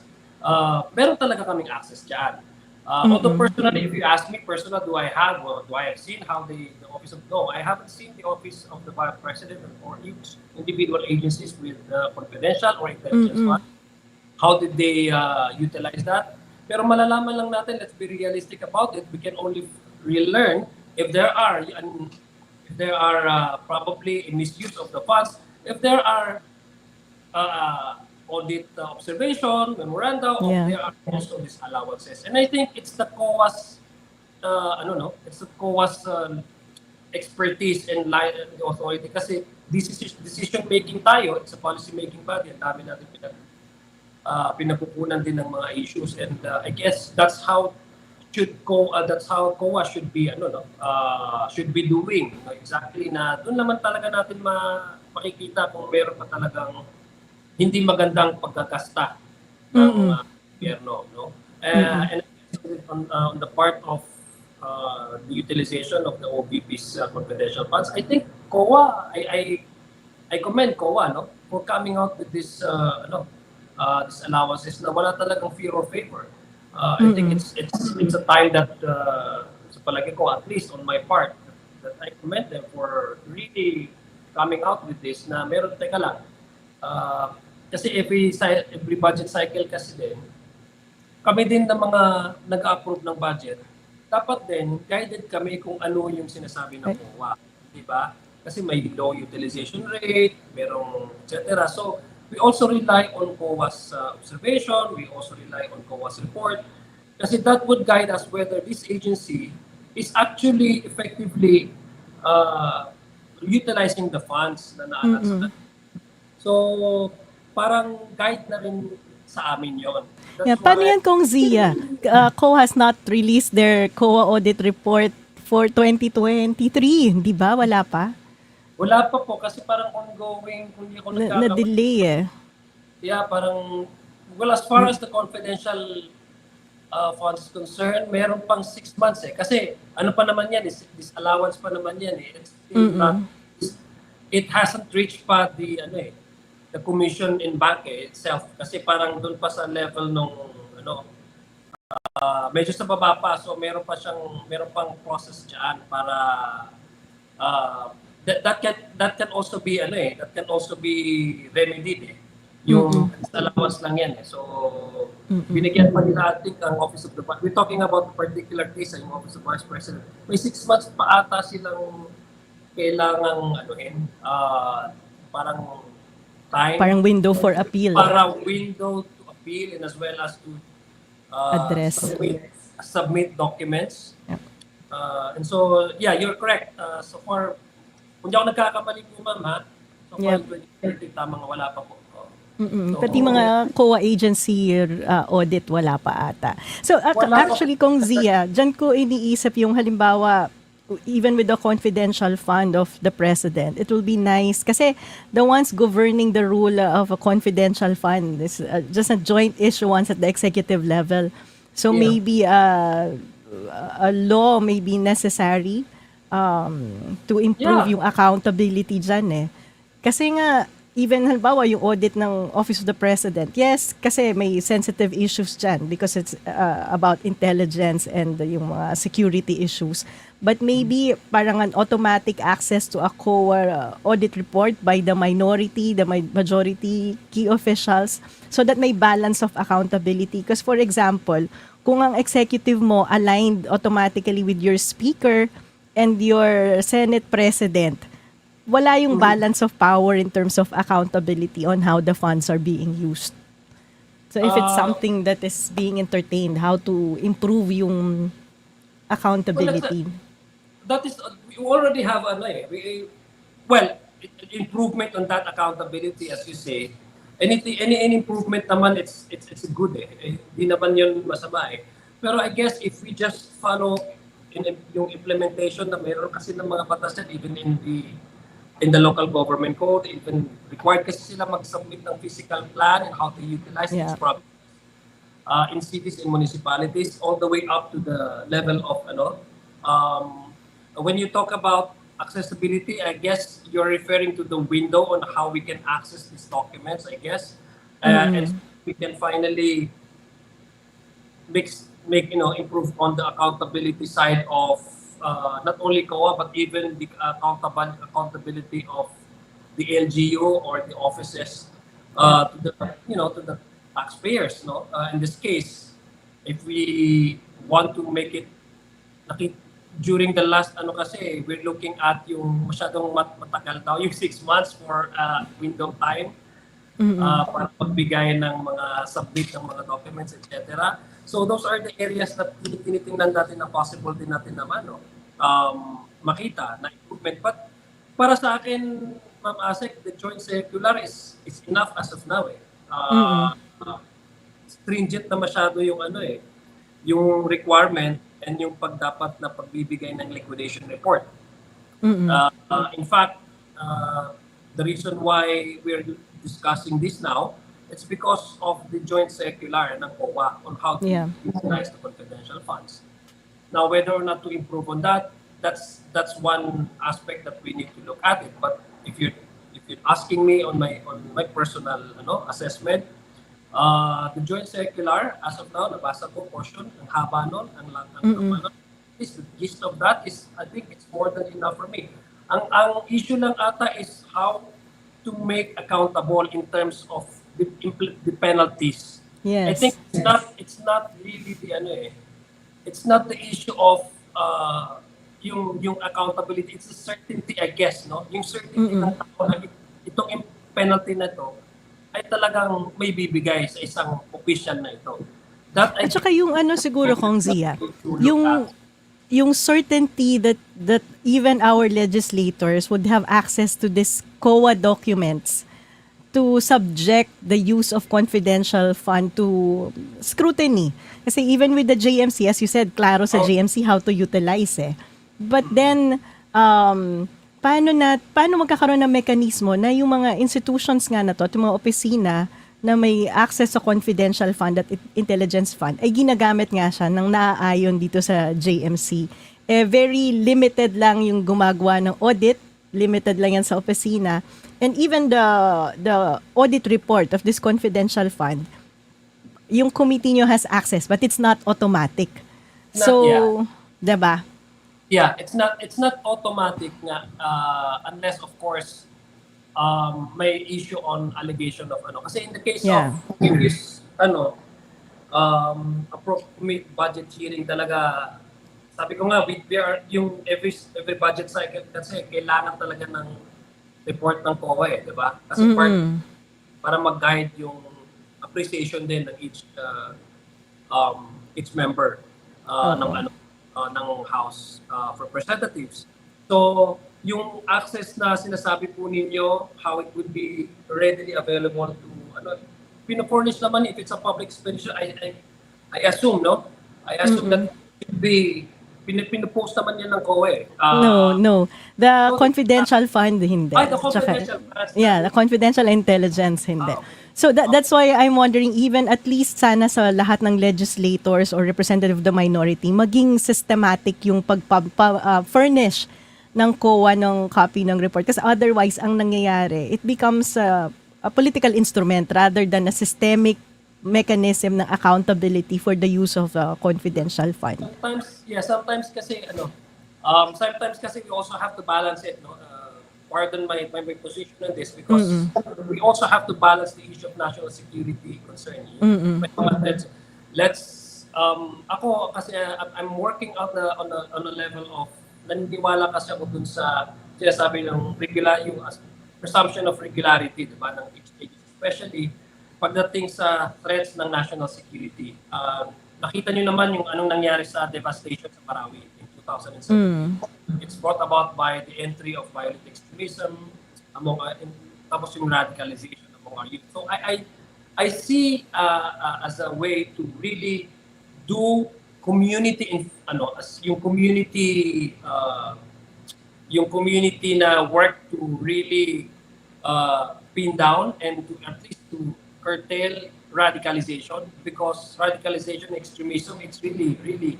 meron talaga kaming access dyan. Although personally, if you ask me personally, do I have seen how the office of, no, I haven't seen the office of the Vice President or each individual agencies with confidential or intelligence fund. how did they utilize that? Pero malalaman lang natin, let's be realistic about it. We can only relearn if there are probably a misuse of the funds, if there are audit observation, memoranda, or Yeah. there are also disallowances. And I think it's the COA's, it's the COA's expertise and the authority kasi decision making tayo, it's a policy making body, ang dami natin pinapupunan din ng mga issues, and I guess that's how COA should be should be doing exactly, na doon naman talaga natin makikita kung meron pa talagang hindi magandang pagkakasta ng gobyerno, no? And on the part of the utilization of the OVP's confidential funds, I think COA, I commend COA, no, for coming out with this these allowances na wala talagang fear or favor. I think it's a time that sa palagi ko, at least on my part, that I commend them for really coming out with this na meron, teka lang, kasi every budget cycle kasi din, kami din ng mga nag-approve ng budget, dapat din guided kami kung ano yung sinasabi ng COA, di ba? Kasi may low utilization rate, merong etc. So we also rely on COA's observation, we also rely on COA's report, kasi that would guide us whether this agency is actually effectively utilizing the funds na naalat sa kanila. So parang guide na rin sa amin yon. Yeah, paano yan kung Zia? COA has not released their COA audit report for 2023, di ba? Wala pa? Wala pa po kasi parang ongoing, kung hindi ako nagkakamali. Na-delay eh. Yeah, parang, well, as far as the confidential funds is concerned, meron pang 6 months eh. Kasi ano pa naman yan, this allowance pa naman yan eh. It's still not, it hasn't reached pa the commission in bank itself. Kasi parang doon pa sa level nung, medyo sa baba pa. So meron pang process dyan para, that can also be that can also be remedied eh. Yung allowance lang yan eh. So binigyan pa nila, I think, ang Office of the we're talking about a particular case yung Office of Vice President. May 6 months pa ata silang kailangang parang time, parang window for appeal. para window to appeal, and as well as to Address. submit documents. Yep. And so, yeah, you're correct. So far, kung di ako nagkakamali po, ma'am, ha? So far, 2030, tamang wala pa po. So, Pati mga COA agency audit, wala pa ata. So actually, kung Zia, dyan ko iniisip yung halimbawa, even with the confidential fund of the president, it will be nice kasi the ones governing the rule of a confidential fund is just a joint issuance at the executive level. So maybe a law may be necessary to improve yung accountability dyan eh. Kasi nga, even halimbawa yung audit ng Office of the President, yes, kasi may sensitive issues dyan because it's about intelligence and yung mga security issues. But maybe parang an automatic access to a COA audit report by the minority, the majority key officials, so that may balance of accountability. Because for example, kung ang executive mo aligned automatically with your speaker and your Senate President, wala yung balance of power in terms of accountability on how the funds are being used. So if it's something that is being entertained, how to improve yung accountability. That is, we already have improvement on that accountability, as you say. Any improvement naman, it's good eh. Hindi naman yun masama eh. Pero I guess if we just follow yung implementation na meron kasi ng mga batas yan, even in the local government code, even required kasi sila mag-submit ng physical plan and how to utilize its properties in cities and municipalities, all the way up to the level of when you talk about accessibility, I guess you're referring to the window on how we can access these documents, I guess, and we can finally improve on the accountability side of not only COA but even the accountability of the LGU or the offices to the taxpayers, no? In this case, if we want to make it during the last kasi we're looking at yung masyadong matagal daw yung 6 months for window time para pagbigay ng mga submit ng mga documents, etc. So those are the areas that tinitingnan natin na possible din natin naman makita na improvement. But para sa akin, Ma'am Asek, the joint circular is enough as of now. Stringent na masyado yung yung requirement and yung dapat na pagbibigay ng liquidation report. In fact, the reason why we're discussing this now, it's because of the joint circular ng COA on how to utilize the confidential funds. Now, whether or not to improve on that, that's one aspect that we need to look at it. But if you're asking me on my personal assessment, the joint circular, as of now, nabasa ko portion, ang haba nun, the gist of that is, I think it's more than enough for me. Ang issue lang ata is how to make accountable in terms of the penalties. Yes. I think it's not really it's not the issue of yung accountability. It's a certainty, I guess, no? Yung certainty ng tao na itong penalty na to ay talagang may bibigay sa isang official na ito. At saka yung siguro, Kong Zia, yung certainty that even our legislators would have access to this COA documents to subject the use of confidential fund to scrutiny. Kasi even with the JMC, as you said, klaro sa JMC how to utilize But then, paano magkakaroon ng mekanismo na yung mga institutions nga na to, at yung mga opisina na may access sa confidential fund at intelligence fund, ay ginagamit nga siya ng naaayon dito sa JMC. Very limited lang yung gumagawa ng audit, limited lang yan sa opisina. And even the audit report of this confidential fund, yung committee nyo has access, but it's not automatic. Diba? Yeah, it's not automatic nga unless of course may issue on allegation of kasi in the case of this appropriate budget hearing talaga, sabi ko nga we are yung every budget cycle kasi kailangan talaga ng report ng COA di ba? Kasi para mag-guide yung appreciation din ng each member ng House of Representatives. So, yung access na sinasabi po ninyo, how it would be readily available to, pinafurnish naman if it's a public expenditure, I assume, no? I assume that it should be, pinupost naman yan ng COA. No. The confidential fund, hindi. The confidential fund. Yeah, the confidential intelligence, hindi. So that's why I'm wondering, even at least sana sa lahat ng legislators or representative of the minority, maging systematic yung pag-furnish ng COA ng copy ng report. Kasi otherwise, ang nangyayari, it becomes a political instrument rather than a systemic mechanism ng accountability for the use of confidential fund. Sometimes kasi we also have to balance it, no? Pardon my position on this because we also have to balance the issue of national security concern. Ako kasi I'm working out on a level of naniniwala kasi ako dun sa sinasabi ng yung presumption of regularity, diba, ng each agency, especially pagdating sa threats ng national security. Nakita niyo naman yung anong nangyari sa devastation sa Marawi in 2007. It's brought about by the entry of violent extremism tapos yung radicalization among our youth. So I see as a way to really do community yung community na work to really pin down and to at least to curtail radicalization, because radicalization extremism, it's really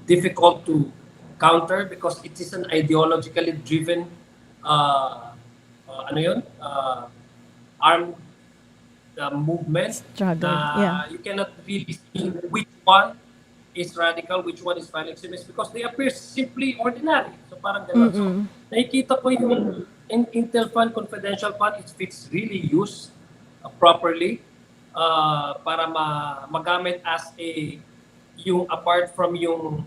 difficult to counter because it is an ideologically driven armed movement. You cannot really see which one is radical, which one is violent extremist because they appear simply ordinary. So parang gano'n. So nakikita ko yung Intel Fund, Confidential Fund, if it's really used properly, para magamit as yung apart from yung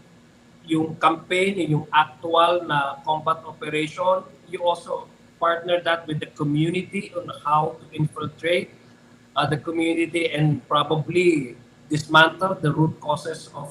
campaign, yung actual na combat operation, you also partner that with the community on how to infiltrate the community and probably dismantle the root causes of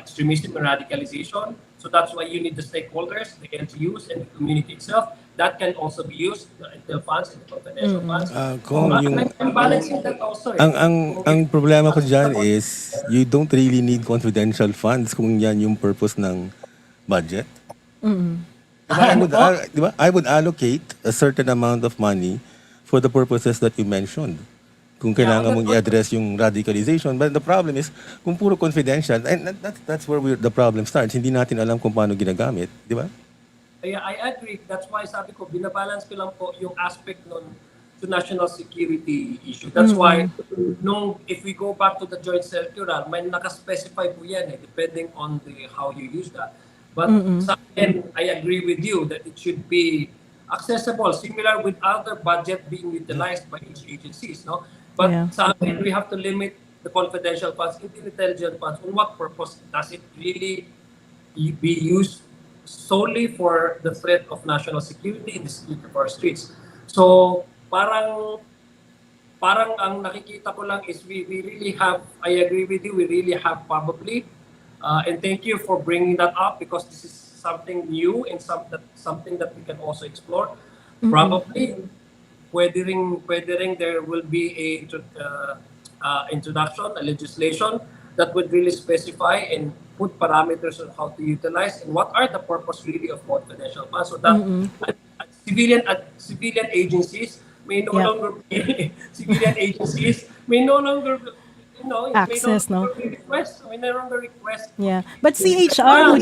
extremism and radicalization. So that's why you need the stakeholders, the LGUs, and the community itself. That can also be used, the intel funds and the confidential funds. Kung yung I'm balancing that also. ang problema ko diyan is you don't really need confidential funds kung yan yung purpose ng budget. Diba, I would allocate a certain amount of money for the purposes that you mentioned. Kung kailangan mong i-address yung radicalization. But the problem is, kung puro confidential, and that's where the problem starts. Hindi natin alam kung paano ginagamit. Di ba? Yeah, I agree. That's why sabi ko, binabalance ko lang po yung aspect nun to national security issue. That's why, if we go back to the joint circular, may nakaspecify po yan depending on how you use that. But sa akin, I agree with you that it should be accessible, similar with other budget being utilized by each agencies, no? But sa akin, we have to limit the confidential funds, intelligence funds. On what purpose? Does it really be used solely for the threat of national security in the security of our streets? So, parang ang nakikita ko lang is we really have, I agree with you, we really have probably, and thank you for bringing that up because this is something new and something that we can also explore. Probably, pwede ring there will be a introduction, a legislation that would really specify and put parameters on how to utilize and what are the purpose really of confidential funds so that civilian agencies may no longer be civilian agencies may no longer access, no? May no longer request. Yeah. But CHR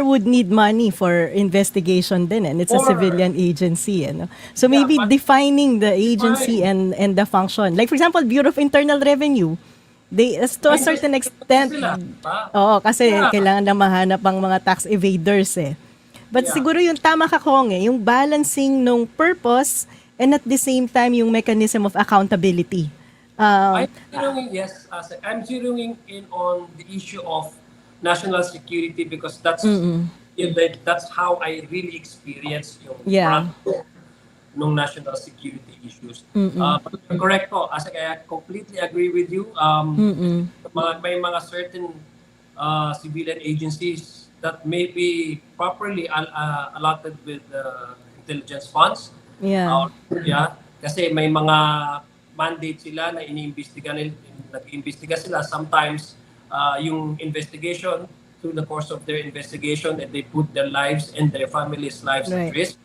would need money for investigation din, and it's a civilian agency, no? So maybe defining the agency and the function. Like for example, Bureau of Internal Revenue, they to a certain extent, kasi kailangan na mahanap ang mga tax evaders But siguro yung tama ka, Cong, yung balancing nung purpose and at the same time yung mechanism of accountability. I'm zeroing in on the issue of national security because that's how I really experience yung nung national security issues. Correct po. As I completely agree with you. May mga certain civilian agencies that may be properly allotted with intelligence funds. Kasi may mga mandate sila na nag-iimbestiga sila. Sometimes, yung investigation, through the course of their investigation, and they put their lives and their families' lives at risk.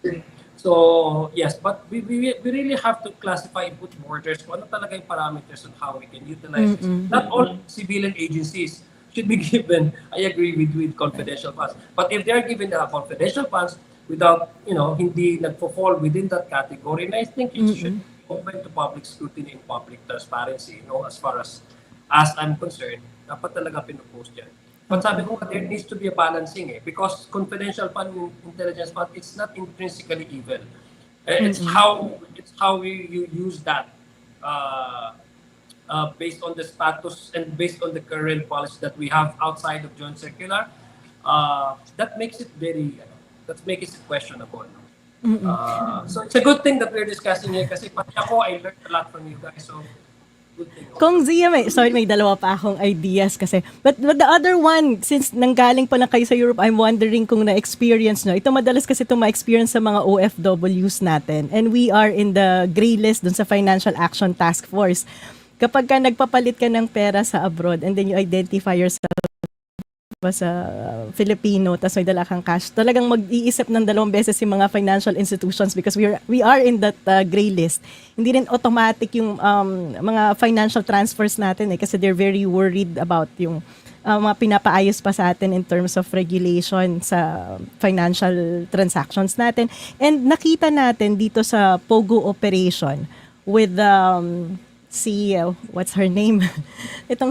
So, yes, but we really have to classify and put borders kung ano talaga yung parameters on how we can utilize this. Not all civilian agencies should be given, I agree with confidential funds. But if they are given the confidential funds without, hindi nagpo-fall within that category, and I think it should open to public scrutiny and public transparency, as far as I'm concerned, dapat talaga pinupost yan. But sabi ko, there needs to be a balancing because confidential fund, intelligence fund, it's not intrinsically evil. It's how you use that based on the status and based on the current policy that we have outside of joint circular, that makes it questionable. So it's a good thing that we're discussing here kasi pati ako, I learned a lot from you guys. So, good thing. Kung Zia, may dalawa pa akong ideas kasi. But the other one, since nanggaling pa lang kayo sa Europe, I'm wondering kung na-experience nyo. Ito madalas kasi ito ma-experience sa mga OFWs natin. And we are in the gray list dun sa Financial Action Task Force. Kapag ka nagpapalit ka ng pera sa abroad and then you identify yourself sa Filipino, tapos may dala kang cash, talagang mag-iisip ng 2 beses yung mga financial institutions because we are in that gray list. Hindi rin automatic yung mga financial transfers natin kasi they're very worried about yung mga pinapaayos pa sa atin in terms of regulation sa financial transactions natin. And nakita natin dito sa Pogo operation with what's her name? Itong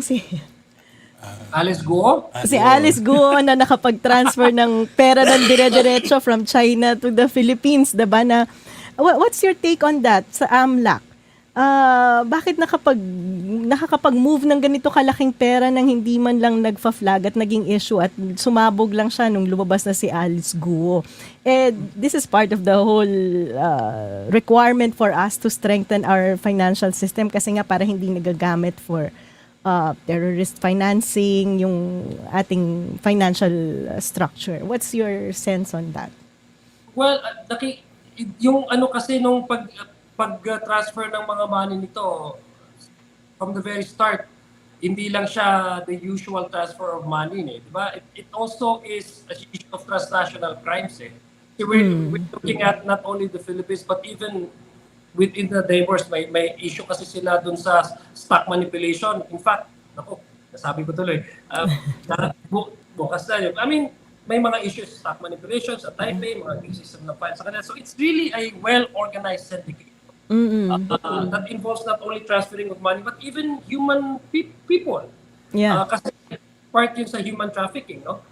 Alice Guo? Si Alice Guo na nakapag-transfer ng pera ng dire-diretso from China to the Philippines, diba na? What's your take on that sa AMLAC? bakit nakakapag-move ng ganito kalaking pera nang hindi man lang nagfa-flag at naging issue at sumabog lang siya nung lumabas na si Alice Guo. This is part of the whole requirement for us to strengthen our financial system kasi nga para hindi nagagamit for terrorist financing, yung ating financial structure. What's your sense on that? Well, yung ano kasi nung pag-transfer ng mga money nito, from the very start, hindi lang siya the usual transfer of money, di ba? It also is a issue of transnational crimes. So we're looking at not only the Philippines, but even within the neighbors, may issue kasi sila dun sa stock manipulation. In fact, nasabi ko tuloy, bukas na yun. I mean, may mga issues, stock manipulation sa Taipei, mga cases na file sa kanila. So it's really a well-organized syndicate. That involves not only transferring of money, but even human people. Yeah. Kasi part yun sa human trafficking, no?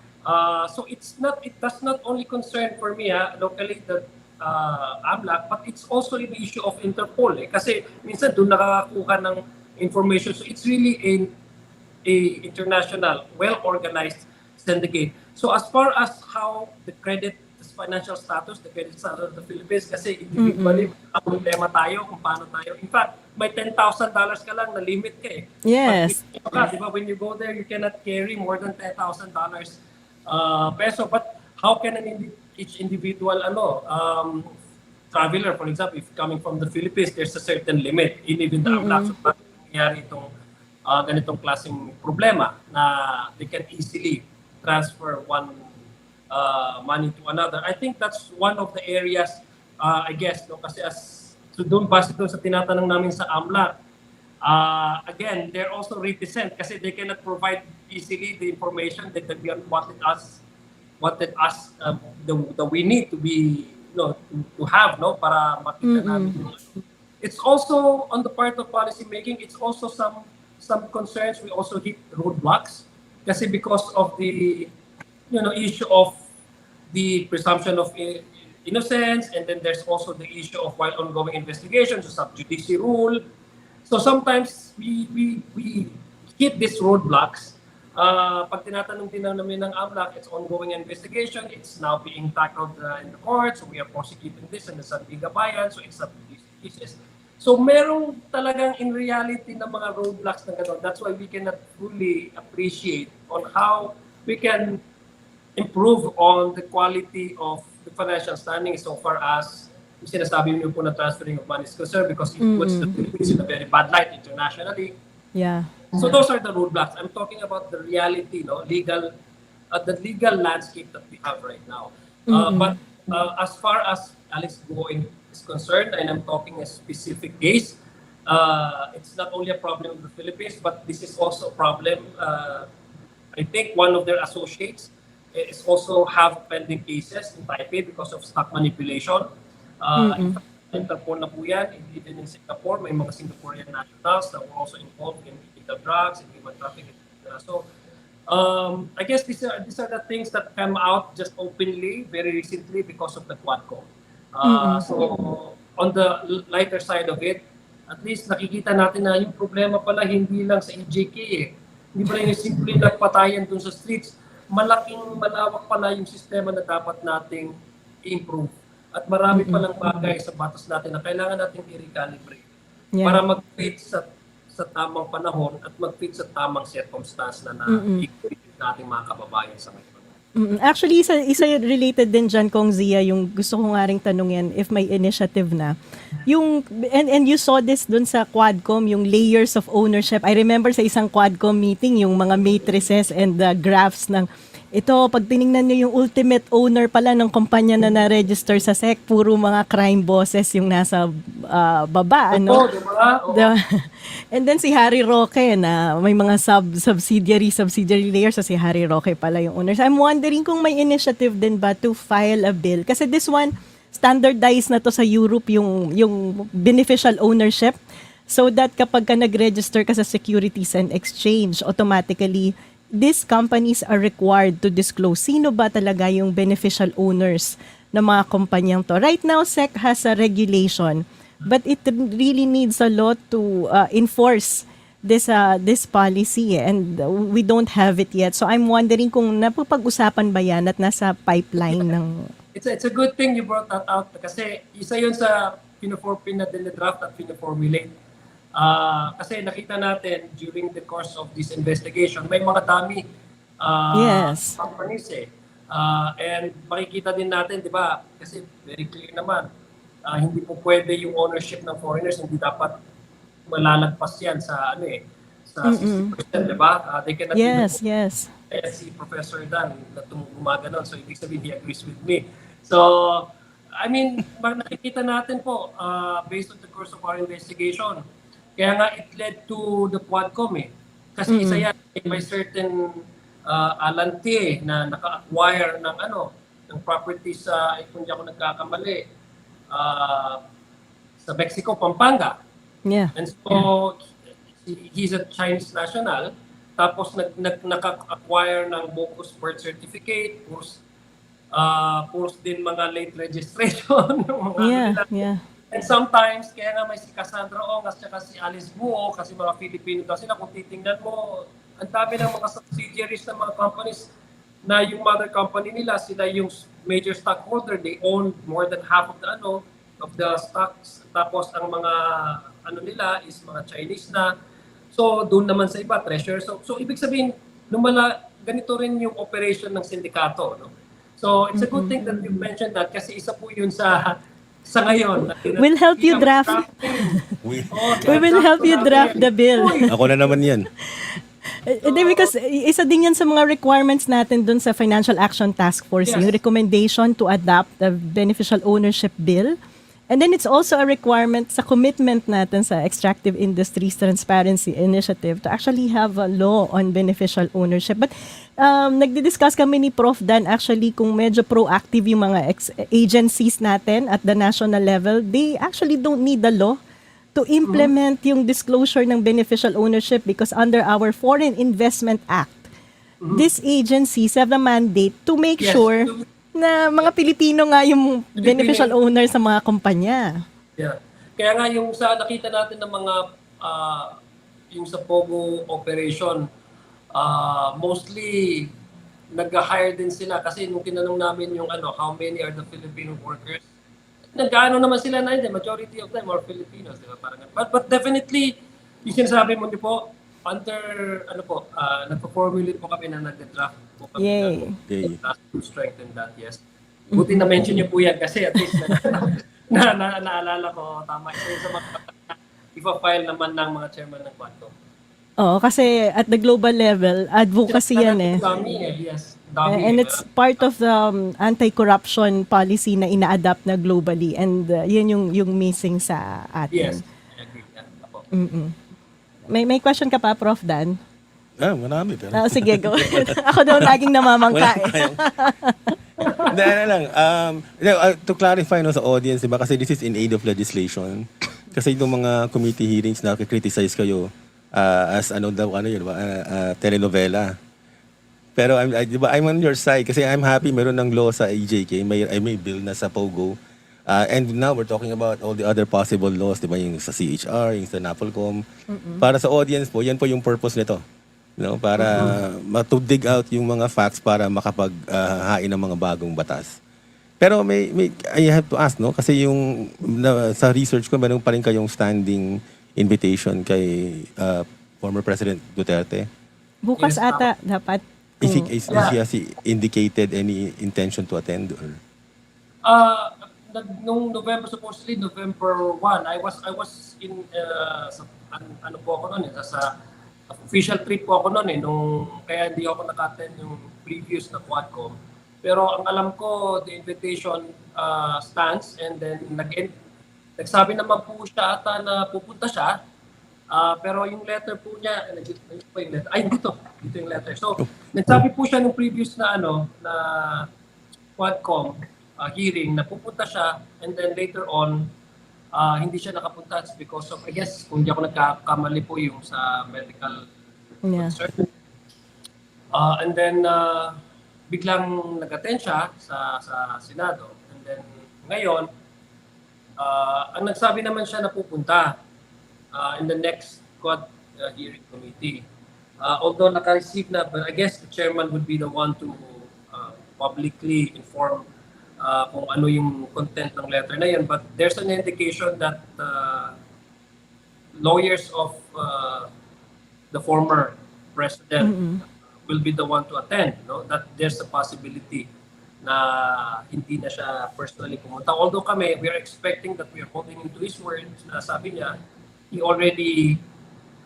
So it does not only concern for me locally the AMLAC, but it's also the issue of Interpol. Kasi minsan doon nakakakuha ng information. So it's really a international, well-organized syndicate. So as far as how the financial status, the credit status of the Philippines, kasi individually, ang problema tayo kung paano tayo. In fact, may $10,000 ka lang na limit ka eh. Yes. Diba, when you go there, you cannot carry more than $10,000 peso. But how can each individual traveler, for example, if coming from the Philippines, there's a certain limit. Even the AMLAC, so bakit nangyari itong ganitong klaseng problema na they can easily transfer one money to another. I think that's one of the areas, I guess, no, kasi base doon sa tinatanong namin sa AMLAC, again, they're also reticent kasi they cannot provide easily the information that we wanted us the we need to be, to have, para makita namin. It's also on the part of policy making. It's also some concerns. We also hit roadblocks kasi because of the issue of the presumption of innocence, and then there's also the issue of while ongoing investigations, the subjudice rule. So sometimes we hit these roadblocks. Pag tinatanong din namin ng AMLAC, it's ongoing investigation, it's now being tackled in the court, so we are prosecuting this in the San Bigabayan, so it's subjudice cases. So merong talagang in reality na mga roadblocks na gano'n. That's why we cannot fully appreciate on how we can improve on the quality of the financial standing so far as yung sinasabi niyo po na transferring of money is concerned, because it puts the Philippines in a very bad light internationally. Yeah. So those are the roadblocks. I'm talking about the reality, the legal landscape that we have right now. But as far as Alice Guo is concerned, and I'm talking a specific case, it's not only a problem of the Philippines, but this is also a problem. I think one of their associates is also have pending cases in Taipei because of stock manipulation. Interpol na po yan. Even in Singapore, may mga Singaporean nationals that were also involved in illegal drugs and human trafficking. So, I guess these are the things that come out just openly very recently because of the Quadcom. So, on the lighter side of it, at least nakikita natin na yung problema pala hindi lang sa EJK Hindi pala yung simple lang patayan dun sa streets. Malawak pala yung sistema na dapat nating improve. At marami palang bagay sa batas natin na kailangan nating i-recalibrate para mag-fit sa tamang panahon at mag-fit sa tamang circumstance na i-equip nating mga kababayan sa ngayon. Actually, isa related din dyan, Kong Zia, yung gusto ko nga rin tanungin if may initiative na. And you saw this dun sa Quadcom, yung layers of ownership. I remember sa isang Quadcom meeting, yung mga matrices and the graphs ng ito, pag tinignan nyo yung ultimate owner pala ng kumpanya na na-register sa SEC, puro mga crime bosses yung nasa baba. Ano? And then si Harry Roque na may mga subsidiary layers, so si Harry Roque pala yung owner. So I'm wondering kung may initiative din ba to file a bill. Kasi this one, standardized na to sa Europe yung beneficial ownership. So that kapag ka nag-register ka sa Securities and Exchange, automatically these companies are required to disclose sino ba talaga yung beneficial owners ng mga kumpanyang to. Right now, SEC has a regulation But it really needs a lot to enforce this policy, and we don't have it yet. So I'm wondering kung napapag-usapan ba yan at nasa pipeline ng... It's a good thing you brought that out kasi isa yun sa pinadraft at pinaformulate. Kasi nakita natin during the course of this investigation, may mga dami Yes. companies eh. And makikita din natin, di ba, kasi very clear naman, hindi po pwede yung ownership ng foreigners, hindi dapat malalagpas yan sa sa 60%, di ba? They cannot Yes, even yes. si Professor Dan na gumaganon. So, ibig sabihin, he agrees with me. So, I mean, nakikita natin po, based on the course of our investigation, kaya nga it led to the Quadcom eh. Kasi isa yan, may certain alante na naka-acquire ng property sa, kung di ako nagkakamali, sa Mexico, Pampanga. Yeah. And so, he's a Chinese national. Tapos naka-acquire ng bogus birth certificate, puros din mga late registration. Yeah. And sometimes, kaya nga may si Cassandra Ong at saka si Alice Buo, kasi mga Filipino daw sila, kung titingnan mo, ang dami ng mga subsidiaries ng mga companies na yung mother company nila, sila yung major stockholder, they own more than half of the stocks. Tapos ang mga nila is mga Chinese na. So, doon naman sa iba, treasure. So ibig sabihin, ganito rin yung operation ng sindikato. No? So, it's a good thing that you mentioned that kasi isa po yun sa ngayon. We'll help you draft. We will help you draft the bill. Ako na naman yan. Because isa din yan sa mga requirements natin dun sa Financial Action Task Force, yung recommendation to adopt the beneficial ownership bill. And then it's also a requirement sa commitment natin sa Extractive Industries Transparency Initiative to actually have a law on beneficial ownership. But nagdi-discuss kami ni Prof. Dan actually kung medyo proactive yung mga agencies natin at the national level. They actually don't need the law to implement yung disclosure ng beneficial ownership because under our Foreign Investment Act, these agencies have the mandate to make sure na mga Pilipino nga yung beneficial owner sa mga kumpanya. Yeah. Kaya nga yung sa nakita natin ng mga yung sa Pogo operation, mostly nag-hire din sila kasi nung tinanong namin yung how many are the Filipino workers, nag-ano naman sila na hindi, majority of them are Filipinos, di ba? Parang, but definitely, yung sinasabi mo niyo po, under, nagpo-formulate po kami na nag-draft po kami. Yay. To strengthen that, yes. Buti na-mention niyo po yan kasi at least naalala ko, tama. Isa yung sa mga ipa-file naman ng mga chairman ng Quadcom. Oo, kasi at the global level, advocacy yan eh. Yes. And it's part of the anti-corruption policy na ina-adapt na globally, and yun yung missing sa atin. Yes, I agree. Ako. May question ka pa, Prof. Dan? Marami. Pero... sige, go. Ako daw laging namamangka eh. Hindi, lang. To clarify sa audience, diba? Kasi this is in aid of legislation. Kasi itong mga committee hearings na criticize kayo as telenovela. Pero I'm on your side kasi I'm happy meron ng law sa AJK, may bill na sa Pogo. And now we're talking about all the other possible laws, di ba? Yung sa CHR, yung sa NAPOLCOM. Para sa audience po, yan po yung purpose nito. Para to dig out yung mga facts para makapaghain ng mga bagong batas. Pero I have to ask, kasi yung sa research ko, meron pa rin kayong standing invitation kay former President Duterte. Bukas ata dapat. Is he indicated any intention to attend? Or? Nung November, supposedly November 1, I was in po ako noon sa official trip po ako noon kaya hindi ako naka-attend yung previous na Quadcom. Pero ang alam ko, the invitation stands, and then nagsabi naman po siya ata na pupunta siya. Pero yung letter po niya, dito yung letter. So, nagsabi po siya nung previous na na Quadcom hearing na pupunta siya, and then later on, hindi siya nakapunta because of, I guess, kung di ako nagkakamali po yung sa medical concern. And then, biglang nag-attend siya sa Senado. And then, ngayon, Ang nagsabi naman siya na pupunta in the next Quad hearing committee. Although naka-receive na, but I guess the chairman would be the one to publicly inform kung ano yung content ng letter na yun. But there's an indication that lawyers of the former president will be the one to attend. No? That there's a possibility na hindi na siya personally pumunta. Although kami, we are expecting that we are holding him to his word. Na sabi niya, he already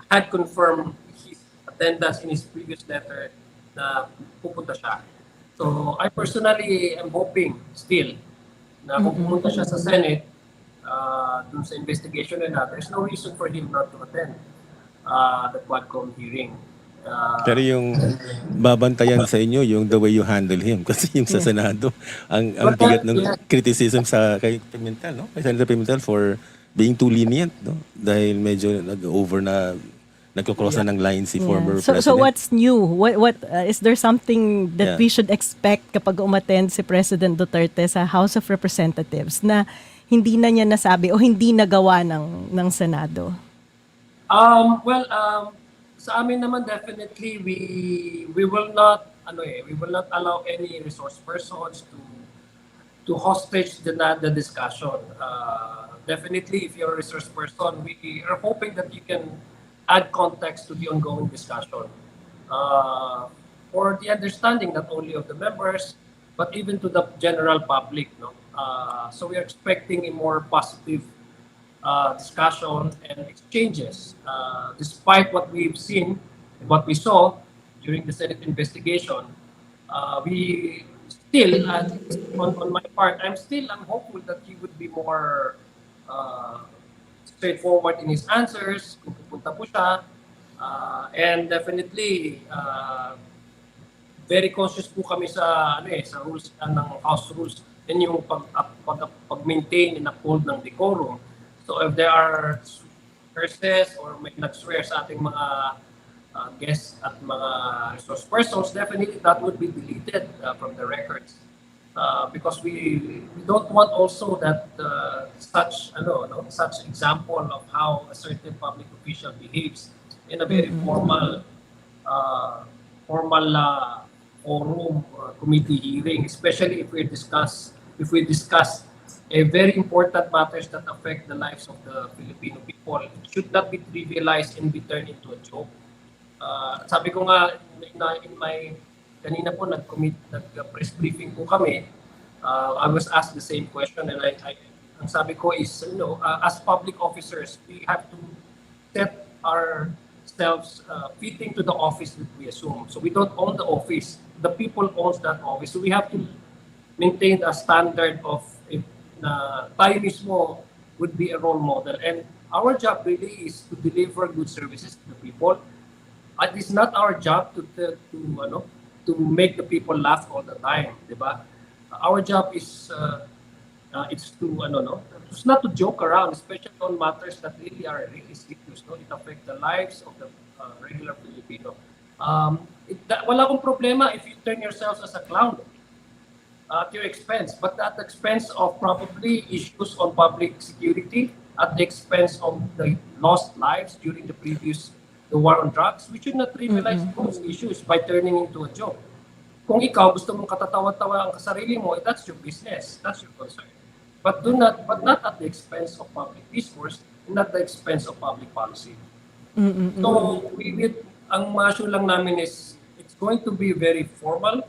had confirmed his attendance in his previous letter na pupunta siya. So I personally am hoping still na kung pumunta siya sa Senate dun sa investigation nila, there's no reason for him not to attend the Quadcom hearing. Pero yung babantayan sa inyo, yung the way you handle him. Kasi yung sa Senado, ang bigat ng criticism sa kay Pimentel, no? Kay Senator Pimentel for being too lenient, no? Dahil medyo nag-over na, nagkocross na ng line si former president. So what's new? What is there something that we should expect kapag umattend si President Duterte sa House of Representatives na hindi na niya nasabi o hindi nagawa ng Senado? Sa amin naman definitely we will not allow any resource persons to hostage the discussion. Definitely if you're a resource person, we are hoping that you can add context to the ongoing discussion for the understanding not only of the members but even to the general public, no? So we are expecting a more positive discussion and exchanges. Despite what we've seen, what we saw during the Senate investigation, we still, on my part, I'm hopeful that he would be more straightforward in his answers, kung pupunta po siya, and definitely, very conscious po kami sa rules ng House rules and yung pag-maintain and uphold ng decorum. So if there are curses or may nag-swear sa ating mga guests at mga resource persons, definitely that would be deleted from the records. Because we don't want also that such example of how a certain public official behaves in a very formal forum committee hearing, especially if we discuss a very important matters that affect the lives of the Filipino people. It should not be trivialized and be turned into a joke. Sabi ko nga, kanina po nag-press briefing po kami, I was asked the same question and ang sabi ko is, as public officers, we have to set ourselves fitting to the office that we assume. So we don't own the office. The people owns that office. So we have to maintain a standard of na tayo mismo would be a role model. And our job really is to deliver good services to the people. It is not our job to make the people laugh all the time, di ba? Our job is it's not to joke around, especially on matters that really are really serious. No, it affects the lives of the regular Filipino. Wala akong problema if you turn yourselves as a clown at your expense, but at the expense of probably issues on public security, at the expense of the lost lives during the war on drugs. We should not trivialize those issues by turning into a joke. Kung ikaw gusto mong katatawa-tawa ang sarili mo, that's your business, that's your concern. But not at the expense of public discourse, and at the expense of public policy. So ang ma-assure lang namin is it's going to be very formal.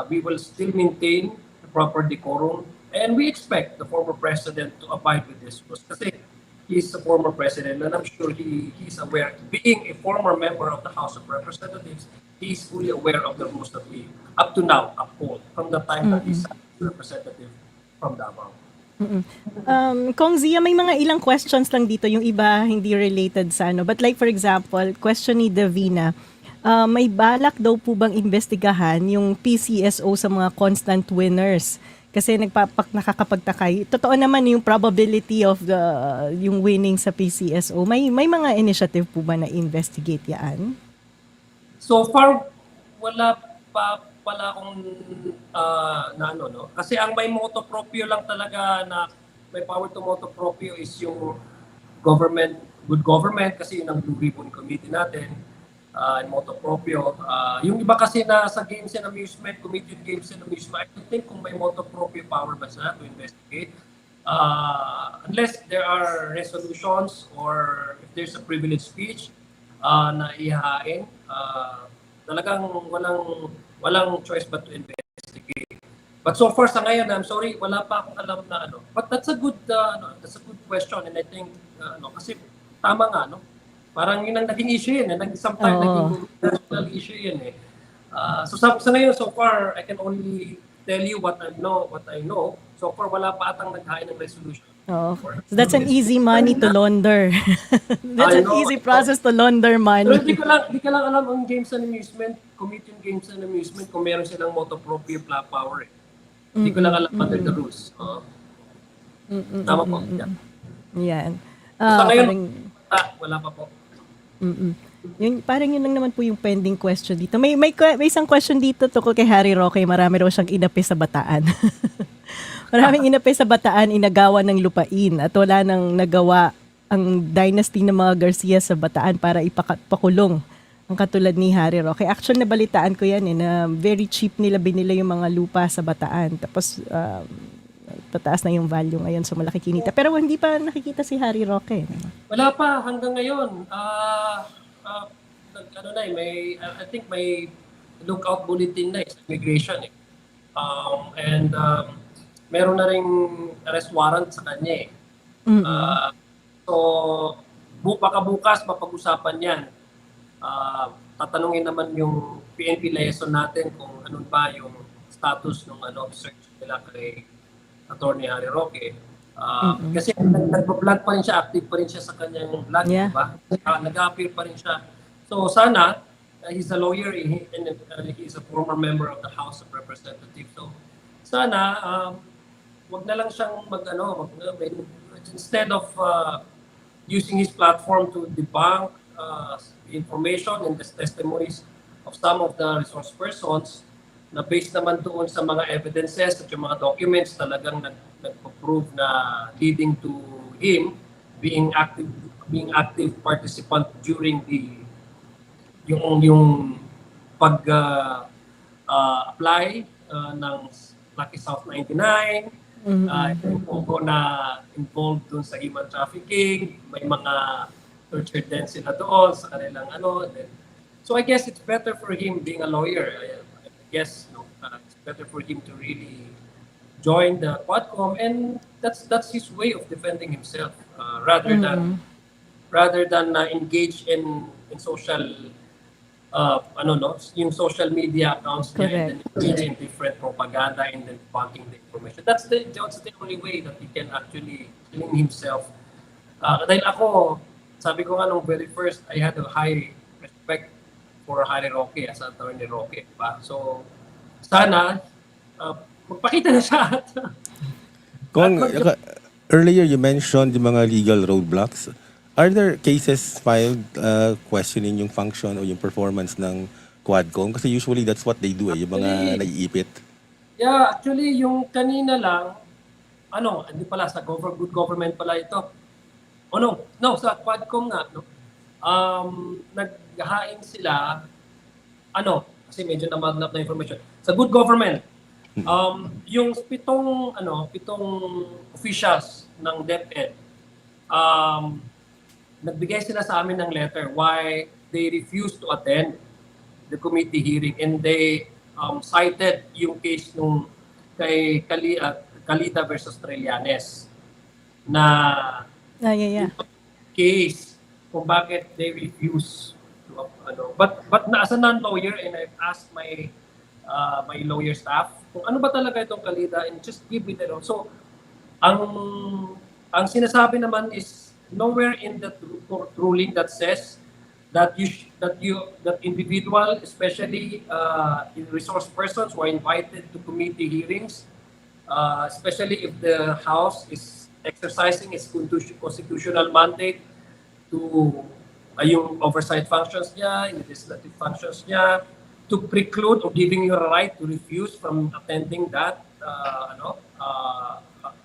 We will still maintain the proper decorum, and we expect the former president to abide with this rules. Kasi he's a former president, and I'm sure he's aware. Being a former member of the House of Representatives, he's fully aware of the rules that we, up to now, uphold from the time that he's a representative from Davao. Kong Zia, may mga ilang questions lang dito, yung iba hindi related sa ano. But like for example, question ni Davina, may balak daw po bang investigahan yung PCSO sa mga constant winners? Kasi nakakapagtakay. Totoo naman yung probability of yung winning sa PCSO. May mga initiative po ba na investigate yan? So far, wala pa pala akong Kasi ang may moto proprio lang talaga na may power to motu proprio is yung good government, kasi yun ang Blue Ribbon Committee natin, and motu proprio. Yung iba kasi na sa games and amusement, committee on games and amusement, I don't think kung may motu proprio power ba sila to investigate. Unless there are resolutions or if there's a privileged speech na ihahain, talagang walang choice but to investigate. But so far sa ngayon, I'm sorry, wala pa akong alam na ano. But that's a good question, and I think kasi tama nga, no? Parang yun ang naging issue yun, sometimes naging national issue yun eh. So sa ngayon, so far, I can only tell you what I know. So far, wala pa atang naghain ng resolution. Oh, so that's an easy money to launder. That's an easy process to launder Pero money. di ka lang alam ang games and amusement, committee on games and amusement, kung meron silang motu proprio power eh. Hindi ko lang alam under the rules. Tama po. Yan. Sa ngayon, Parang- wala pa po. Parang yun lang naman po yung pending question dito. May isang question dito tungkol kay Harry Roque. Marami raw siyang inapi sa Bataan. Maraming inapi sa Bataan, inagawa ng lupain at wala nang nagawa ang dynasty ng mga Garcia sa Bataan para ipakulong ang katulad ni Harry Roque. Actually, nabalitaan ko yan na very cheap nila binila yung mga lupa sa Bataan. Tapos, tataas na yung value ngayon, so malaki kinita. Pero hindi pa nakikita si Harry Roque. Wala pa hanggang ngayon. I think may lookout bulletin na sa immigration eh. Meron na ring arrest warrant sa kanya eh. So, baka bukas mapag-usapan yan. Tatanungin naman yung PNP liaison natin kung ano ba yung status ng search nila kay Attorney Harry Roque. Kasi nag-vlog pa rin siya, active pa rin siya sa kanyang vlog, Yeah. diba? Nag-appear pa rin siya. So sana, he's a lawyer and he's a former member of the House of Representatives. So sana, wag na lang siyang instead of using his platform to debunk information and the testimonies of some of the resource persons na based naman doon sa mga evidences at yung mga documents talagang nagpo-prove na leading to him being active participant during yung pag apply ng Lucky South 99. Yung pogo na involved dun sa human trafficking, may mga torture din sila doon sa kanilang So I guess it's better for him being a lawyer. I guess it's better for him to really join the Quadcom, and that's his way of defending himself rather than engage in social yung social media accounts niya and then engage in different propaganda and then debunking the information. That's the only way that he can actually clean himself. Dahil ako, sabi ko nga nung very first, I had a high respect for Harry Roque as Attorney Roque. Diba? So, sana, magpakita na siya. Kung earlier you mentioned yung mga legal roadblocks. Are there cases filed questioning yung function o yung performance ng Quadcom? Kasi usually that's what they do, yung mga naiipit. Yeah, actually, yung kanina lang, hindi pala, sa good government pala ito. Sa Quadcom nga, naghahain sila, kasi medyo namagnap na information. Sa good government, yung pitong officials ng DepEd, nagbigay sila sa amin ng letter why they refused to attend the committee hearing, and they cited yung case nung kay Calita versus Trillanes na case kung bakit they refuse to but as a non-lawyer, and I've asked my lawyer staff kung ano ba talaga itong Calita, and just give me the so ang sinasabi naman is nowhere in the ruling that says that individual, especially resource persons who are invited to committee hearings, especially if the House is exercising its constitutional mandate to yung oversight functions niya, yung legislative functions niya, to preclude or giving you a right to refuse from attending that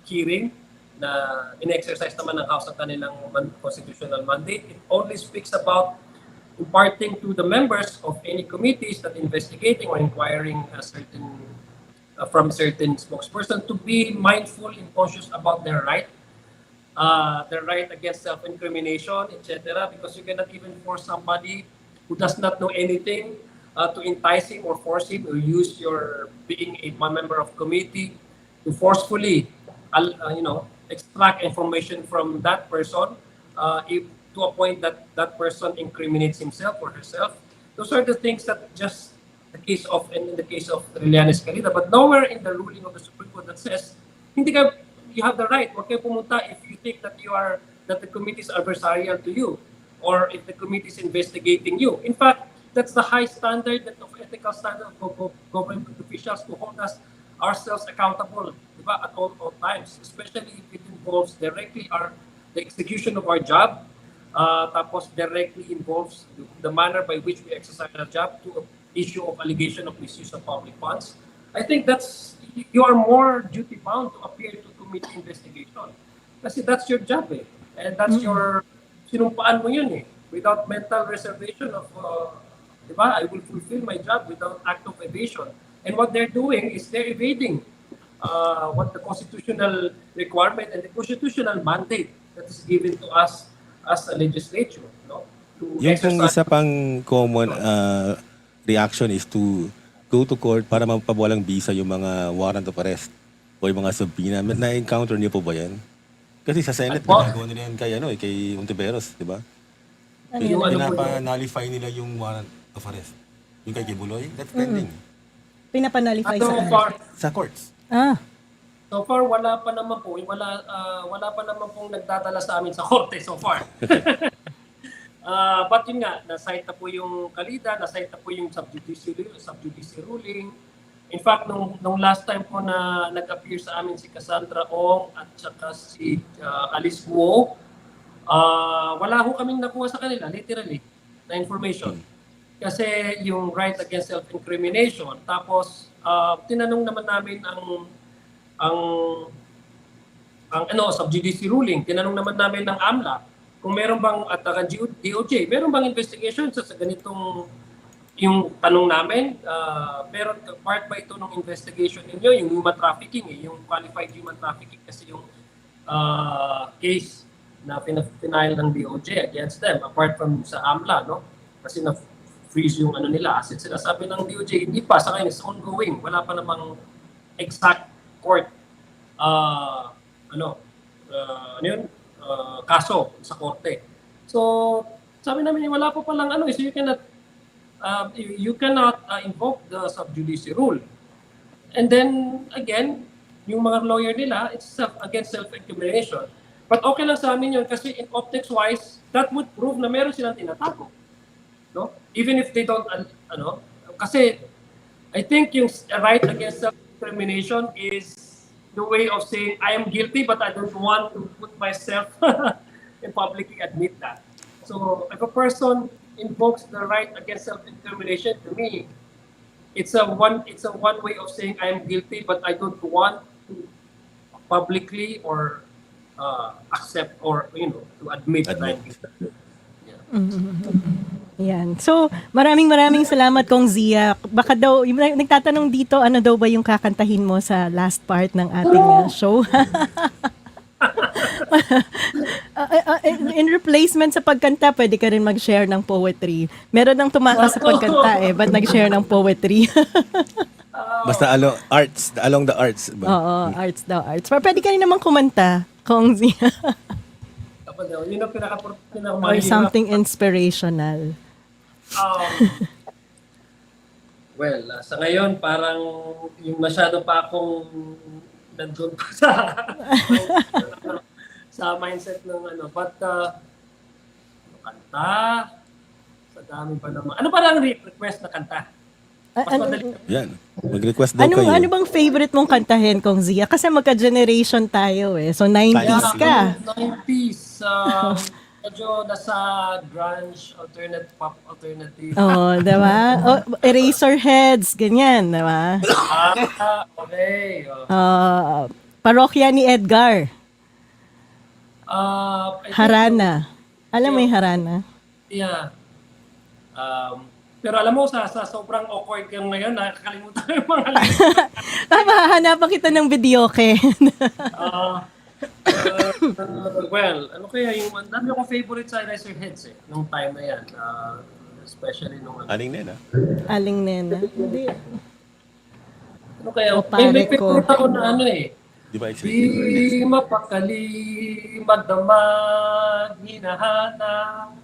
hearing. na in-exercise naman ng House ang kanilang constitutional mandate. It only speaks about imparting to the members of any committees that investigating or inquiring from certain spokesperson to be mindful and conscious about their right against self-incrimination, etc. Because you cannot even force somebody who does not know anything to entice him or force him or use your being one member of committee to forcefully, extract information from that person if, to a point that that person incriminates himself or herself. Those are the things that just in the case of Relianes Calida, but nowhere in the ruling of the Supreme Court that says hindi ka, you have the right. Huwag kayo pumunta if you think that that the committee is adversarial to you or if the committee is investigating you. In fact, that's the high standard of ethical standard of government officials to hold us ourselves accountable, diba, at all times, especially if it involves directly the execution of our job, tapos directly involves the manner by which we exercise our job to issue of allegation of misuse of public funds. I think you are more duty bound to appear to commit investigation. Kasi that's your job eh. And that's sinumpaan mo yun eh. Without mental reservation of, diba, I will fulfill my job without act of evasion. And what they're doing is they're evading what the constitutional requirement and the constitutional mandate that is given to us as a legislature. No? Yung pong isa pang common reaction is to go to court para mapawalang visa yung mga warrant of arrest o yung mga subpoena. Na-encounter niyo po ba yan? Kasi sa Senate, ginagawa nila yan kay Ontiveros, di ba? Pinapa-nullify nila yung warrant of arrest. Yung kay Kibuloy, that's pending. Pinapanalify Sa courts. So far, wala pa naman pong nagdadala sa amin sa korte so far. But yun nga, na-cite na po yung Calida, na-cite na po yung subjudice ruling. In fact, nung last time po na nag-appear sa amin si Cassandra Ong at saka si Alice Guo, wala ho kaming nakuha sa kanila, literally, na information. Kasi yung right against self-incrimination. Tapos, tinanong naman namin ang subjudice ruling. Tinanong naman namin ng AMLA kung meron bang, at DOJ, meron bang investigation sa ganitong yung tanong namin, meron part ba ito ng investigation ninyo, yung human trafficking, yung qualified human trafficking kasi yung case na final ng DOJ against them, apart from sa AMLA, no? Kasi na-freeze yung nila, assets sila. Sabi ng DOJ, hindi pa, sa ngayon, it's ongoing. Wala pa namang exact court, kaso sa korte. So, sabi namin, wala pa palang so you cannot invoke the subjudice rule. And then, again, yung mga lawyer nila, it's against self-incrimination. But okay lang sa amin yun kasi in optics-wise, that would prove na meron silang tinatago. No? Even if they don't, kasi I think yung right against self-incrimination is the way of saying, I am guilty but I don't want to put myself and publicly admit that. So if a person invokes the right against self-incrimination, to me, it's a one way of saying I am guilty but I don't want to publicly or accept or to admit that I'm guilty. Yan. So, maraming salamat Kong Zia. Baka daw, yung nagtatanong dito, ano daw ba yung kakantahin mo sa last part ng ating show? In replacement sa pagkanta, pwede ka rin mag-share ng poetry. Meron nang tumakas sa pagkanta ba't nag-share ng poetry? Basta along the arts. Ba? Oo, arts daw, arts. Pero pwede ka rin naman kumanta, Kong Zia. Yun ang Or something inspirational. Well, sa ngayon, parang yung masyado pa akong nandun pa sa mindset ng but kanta, sa dami pa naman. Ano parang request na kanta? Yan. Mag-request daw kayo. Ano bang favorite mong kantahin, Kong Zia? Kasi magka-generation tayo So 90s ka. 90s. Medyo nasa grunge, pop alternative. Diba? Eraserheads, ganyan, diba? Okay. Parokya ni Edgar. I think, Harana. Alam mo yung harana? yeah. Pero alam mo, sa sobrang awkward kang ngayon, nakakalimutan ko yung mga Mahahanapan kita ng videoke. Ah, well, ano kaya yung, ang dami akong favorite sa Eraserheads nung time na yan. Especially nung, Aling nena. Aling nena. Hindi. ano kaya, O, pare may ko. favorite ako na ano Di ba Di mapakali, magdamag, hinahanap,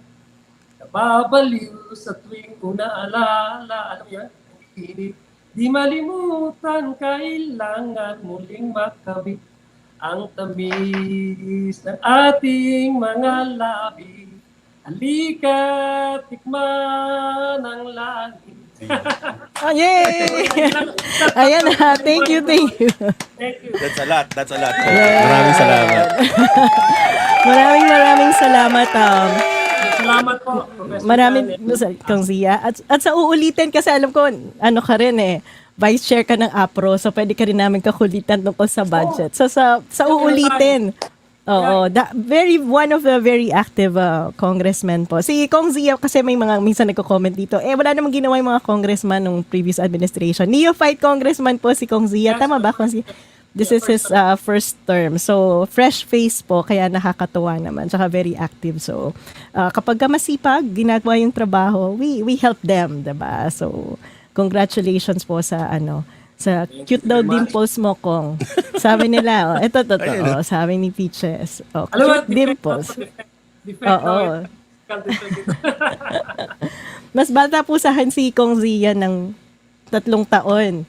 nababaliw sa tuwing ko naalala. Alam mo yan? Di malimutan, kailangan muling makabit ang tamis ng ating mga labi. Halika, tikman ang langit. Oh, yay! Ayan na. Thank you. Thank you. That's a lot. Maraming salamat. Maraming salamat. Salamat po, Professor. Maraming Kong Zia. At sa uulitin kasi alam ko, ano ka rin vice chair ka ng APRO, so pwede ka rin namin kakulitan tungkol sa budget. So sa uulitin, oo, one of the very active congressmen po. Si Kong Zia kasi may mga minsan nagko-comment dito. Wala namang ginawa yung mga congressman nung previous administration. Neophyte congressman po si Kong Zia. Tama ba, Kong Zia? This is his first term. So, fresh face po, kaya nakakatuwa naman. Tsaka very active. So, kapag ka masipag, ginagawa yung trabaho, we help them, diba? So, congratulations po sa sa cute daw dimples mo, Kong. Sabi nila, ito totoo. Sabi ni Peaches. Cute dimples. Oo. Mas bata po sa akin si Kong Zia ng 3 taon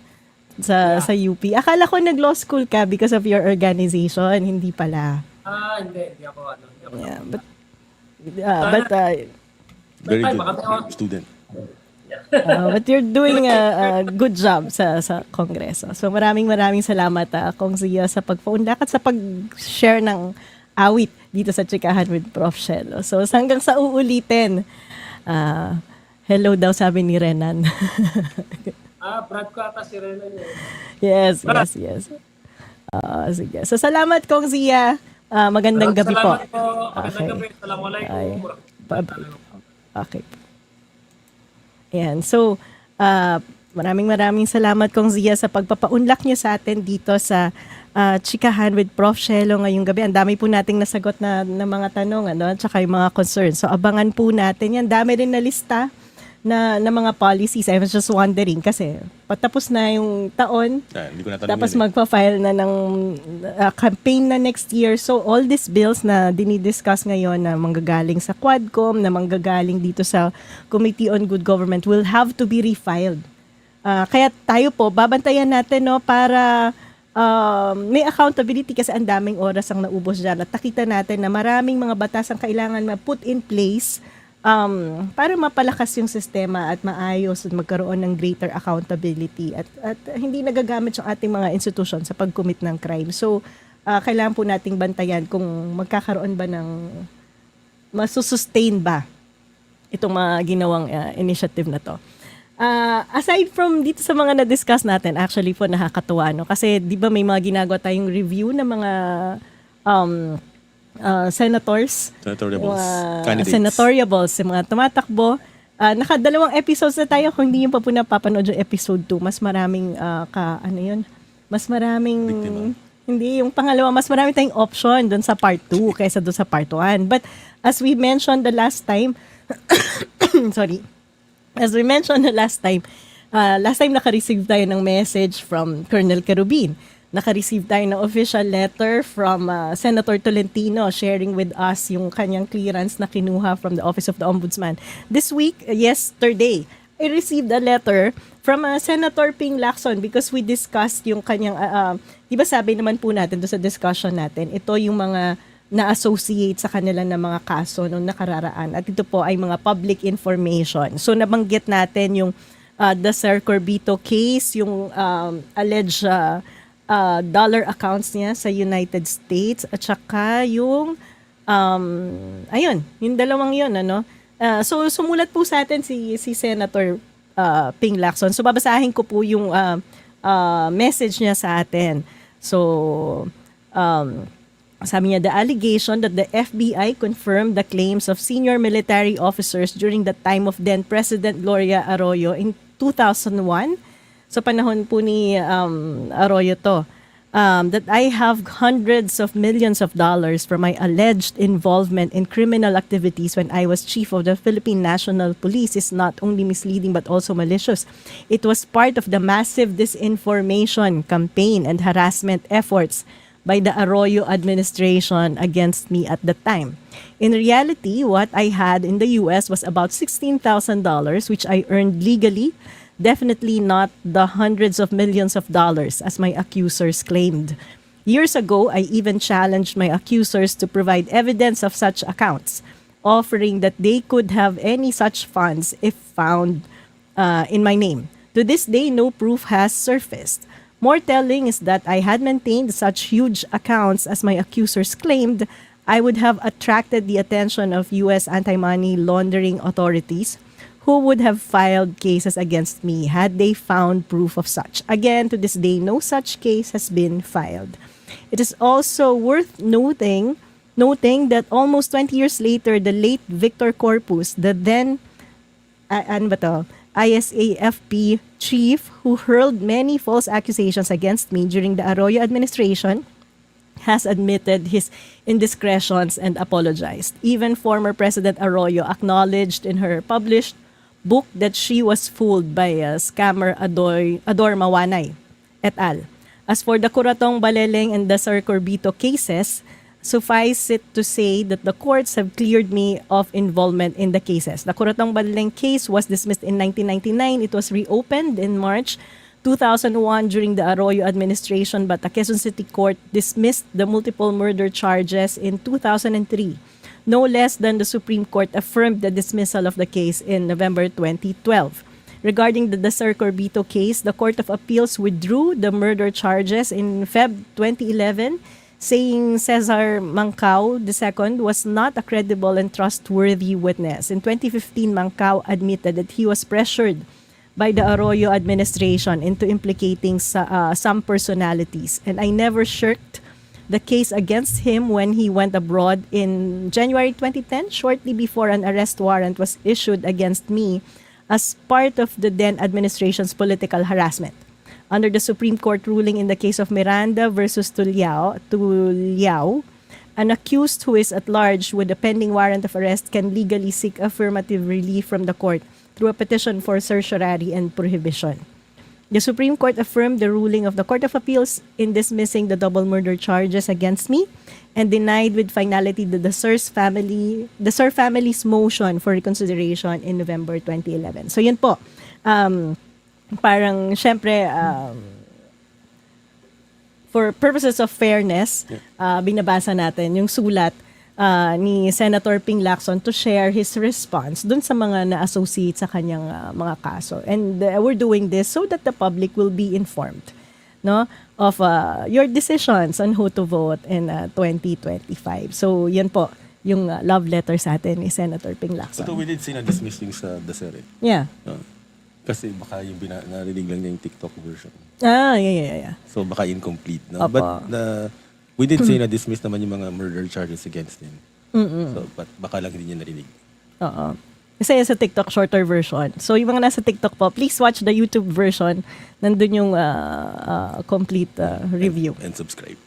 sa UP. Akala ko nag-law school ka because of your organization. Hindi pala. Hindi ako Yeah, but Very good student. but you're doing a good job sa Kongreso. So maraming salamat Kong Zia sa pagpaunlak at sa pag-share ng awit dito sa Chikahan with Prof. Shelo. So hanggang sa uulitin. Hello daw sabi ni Renan. Brad ko ata si Renan Yes. Sige. So salamat Kong Zia. Magandang gabi po. Salamat po. Magandang gabi. Assalamualaikum. Bye-bye. Okay. Ayan. So, maraming salamat Kong Zia sa pagpapaunlak niyo sa atin dito sa Chikahan with Prof. Shelo ngayong gabi. Ang dami po nating nasagot na mga tanong, tsaka yung mga concerns. So, abangan po natin yan. Dami rin na lista na mga policies. I was just wondering kasi patapos na yung taon, Hindi ko natanong tapos yun magpa-file na ng campaign na next year. So all these bills na dinidiscuss ngayon na manggagaling sa Quadcom, na manggagaling dito sa Committee on Good Government will have to be refiled. Kaya tayo po, babantayan natin para may accountability kasi ang daming oras ang naubos dyan. At nakita natin na maraming mga batas ang kailangan ma-put in place para mapalakas yung sistema at maayos at magkaroon ng greater accountability at hindi nagagamit yung ating mga institusyon sa pag-commit ng crime. So, kailangan po nating bantayan kung magkakaroon ba ng masusustain ba itong mga ginawang initiative na to. Aside from dito sa mga na-discuss natin, actually po nakakatuwa, kasi di ba may mga ginagawa tayong review ng mga senators, Candidates. senatoriables, yung mga tumatakbo. Nakadalawang episodes na tayo. Kung hindi nyo pa po napapanood yung episode 2, mas maraming mas maraming Biktima. hindi, yung pangalawa, mas maraming tayong option doon sa part 2 kaysa doon sa part 1. But as we mentioned the last time, last time naka-receive tayo ng message from Colonel Kerubin. Naka-receive tayo ng official letter from Senator Tolentino sharing with us yung kanyang clearance na kinuha from the Office of the Ombudsman. This week, yesterday, I received a letter from Senator Ping Laxon because we discussed yung kanyang, di ba sabi naman po natin doon sa discussion natin, ito yung mga na-associate sa kanila na mga kaso noong nakararaan. At ito po ay mga public information. So nabanggit natin yung the Sir Corbito case, yung alleged dollar accounts niya sa United States at saka yung yung dalawang yun so sumulat po sa atin si Senator Ping Laxon. So babasahin ko po yung message niya sa atin. So Sabi niya, the allegation that the FBI confirmed the claims of senior military officers during the time of then President Gloria Arroyo in 2001. So panahon po ni Arroyo to. That I have hundreds of millions of dollars for my alleged involvement in criminal activities when I was chief of the Philippine National Police is not only misleading but also malicious. It was part of the massive disinformation campaign and harassment efforts by the Arroyo administration against me at the time. In reality, what I had in the US was about $16,000, which I earned legally, definitely not the hundreds of millions of dollars as my accusers claimed. Years ago, I even challenged my accusers to provide evidence of such accounts, offering that they could have any such funds if found in my name. To this day, no proof has surfaced. More telling is that I had maintained such huge accounts as my accusers claimed, I would have attracted the attention of U.S. anti-money laundering authorities who would have filed cases against me had they found proof of such. Again, to this day, no such case has been filed. It is also worth noting that almost 20 years later, the late Victor Corpus, the then ISAFP chief who hurled many false accusations against me during the Arroyo administration, has admitted his indiscretions and apologized. Even former President Arroyo acknowledged in her published book that she was fooled by scammer Ador Mawanay et al. As for the Curatong Baleleng and the Sir Corbito cases, suffice it to say that the courts have cleared me of involvement in the cases. The Curatong Baleleng case was dismissed in 1999. It was reopened in March 2001 during the Arroyo administration, but the Quezon City Court dismissed the multiple murder charges in 2003. No less than the Supreme Court affirmed the dismissal of the case in November 2012. Regarding the Sir Corbito case, the Court of Appeals withdrew the murder charges in Feb 2011, saying Cesar Mancao II was not a credible and trustworthy witness. In 2015, Mancao admitted that he was pressured by the Arroyo administration into implicating some personalities, and I never shirked the case against him when he went abroad in January 2010, shortly before an arrest warrant was issued against me as part of the then administration's political harassment. Under the Supreme Court ruling in the case of Miranda versus Tuliao, an accused who is at large with a pending warrant of arrest can legally seek affirmative relief from the court through a petition for certiorari and prohibition. The Supreme Court affirmed the ruling of the Court of Appeals in dismissing the double murder charges against me and denied with finality the Sir family's motion for reconsideration in November 2011. So yun po. Parang syempre for purposes of fairness, binabasa natin yung sulat ni Senator Ping Laxon to share his response dun sa mga na-associate sa kanyang mga kaso. And we're doing this so that the public will be informed, no, of your decisions on who to vote in 2025. So yan po yung love letter sa atin ni Senator Ping Laxon. So we did see na dismiss yung sa Dasere. Yeah. Kasi baka yung narinig lang niya yung TikTok version. Yeah. So baka incomplete. No? Opo. But we did say na dismiss naman yung mga murder charges against him. So but baka lang hindi niya narinig. Oo. Kasi sa TikTok shorter version. So yung mga nasa TikTok po, please watch the YouTube version. Nandun yung complete review. And subscribe.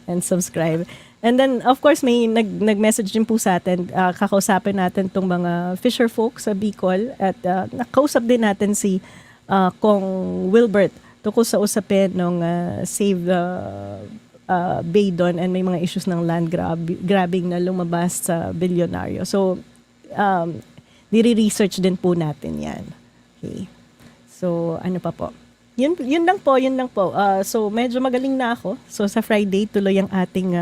And subscribe. And then, of course, may nag-message din po sa atin. Kakausapin natin tong mga fisher folk sa Bicol. At nakausap din natin si Cong Wilbert tungkol sa usapin ng Save Bay doon and may mga issues ng land grabbing na lumabas sa bilyonaryo. So, nire-research din po natin yan. Okay. So, ano pa po? Yun lang po. So, medyo magaling na ako. So, sa Friday, tuloy ang ating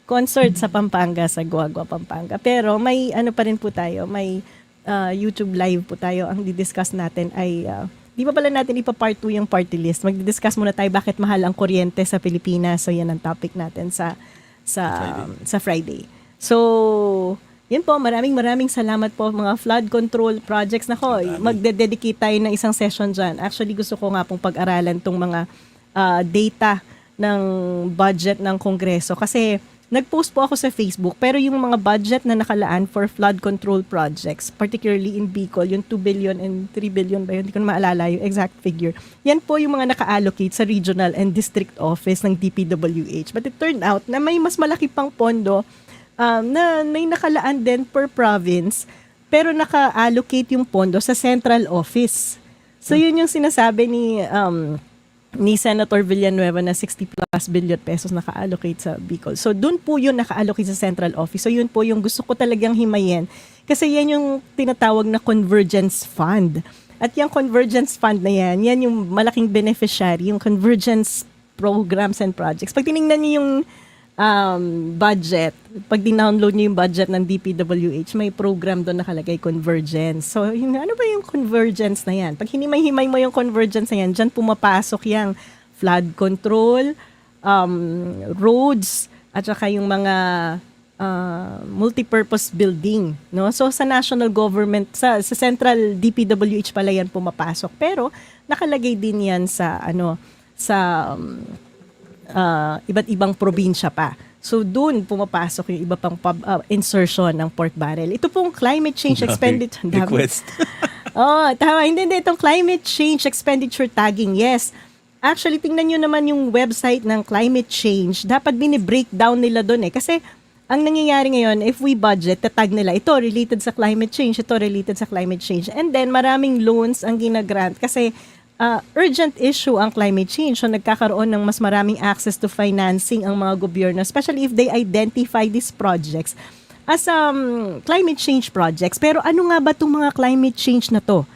concert sa Pampanga, sa Guagua, Pampanga. Pero may ano pa rin po tayo, may YouTube live po tayo. Ang didiscuss natin ay, di ba pala natin ipa-part 2 yung party list? Magdidiscuss muna tayo bakit mahal ang kuryente sa Pilipinas. So, yan ang topic natin sa Friday. So, yun po, maraming salamat po mga flood control projects. Nako, magde-dedicate tayo ng isang session dyan. Actually, gusto ko nga pong pag-aralan tong mga data ng budget ng Kongreso. Kasi nag-post po ako sa Facebook, pero yung mga budget na nakalaan for flood control projects, particularly in Bicol, yung 2 billion and 3 billion ba yun? Hindi ko na maalala yung exact figure. Yan po yung mga naka-allocate sa regional and district office ng DPWH. But it turned out na may mas malaki pang pondo na may nakalaan din per province, pero naka-allocate yung pondo sa central office. So yun yung sinasabi ni Senator Villanueva na 60 plus billion pesos naka-allocate sa Bicol. So doon po yun naka-allocate sa central office. So yun po yung gusto ko talagang himayin. Kasi yan yung tinatawag na convergence fund. At yung convergence fund na yan yung malaking beneficiary, yung convergence programs and projects. Pag tinignan niyo yung budget, pag dinownload niyo yung budget ng DPWH, may program doon nakalagay convergence. So, ano ba yung convergence na yan? Pag hinimay-himay mo yung convergence na yan, dyan pumapasok yung flood control, roads, at saka yung mga multipurpose building. No? So, sa national government, sa central DPWH pala yan pumapasok. Pero, nakalagay din yan sa iba't ibang probinsya pa. So doon pumapasok yung iba pang insertion ng pork barrel. Ito pong climate change expenditure. Request. Tama. Hindi. Itong climate change expenditure tagging, yes. Actually, tingnan nyo naman yung website ng climate change. Dapat bini-breakdown nila doon eh. Kasi ang nangyayari ngayon, if we budget, tatag nila, ito related sa climate change, ito related sa climate change. And then maraming loans ang ginagrant kasi urgent issue ang climate change. So nagkakaroon ng mas maraming access to financing ang mga gobyerno, especially if they identify these projects as climate change projects. Pero ano nga ba itong mga climate change na to?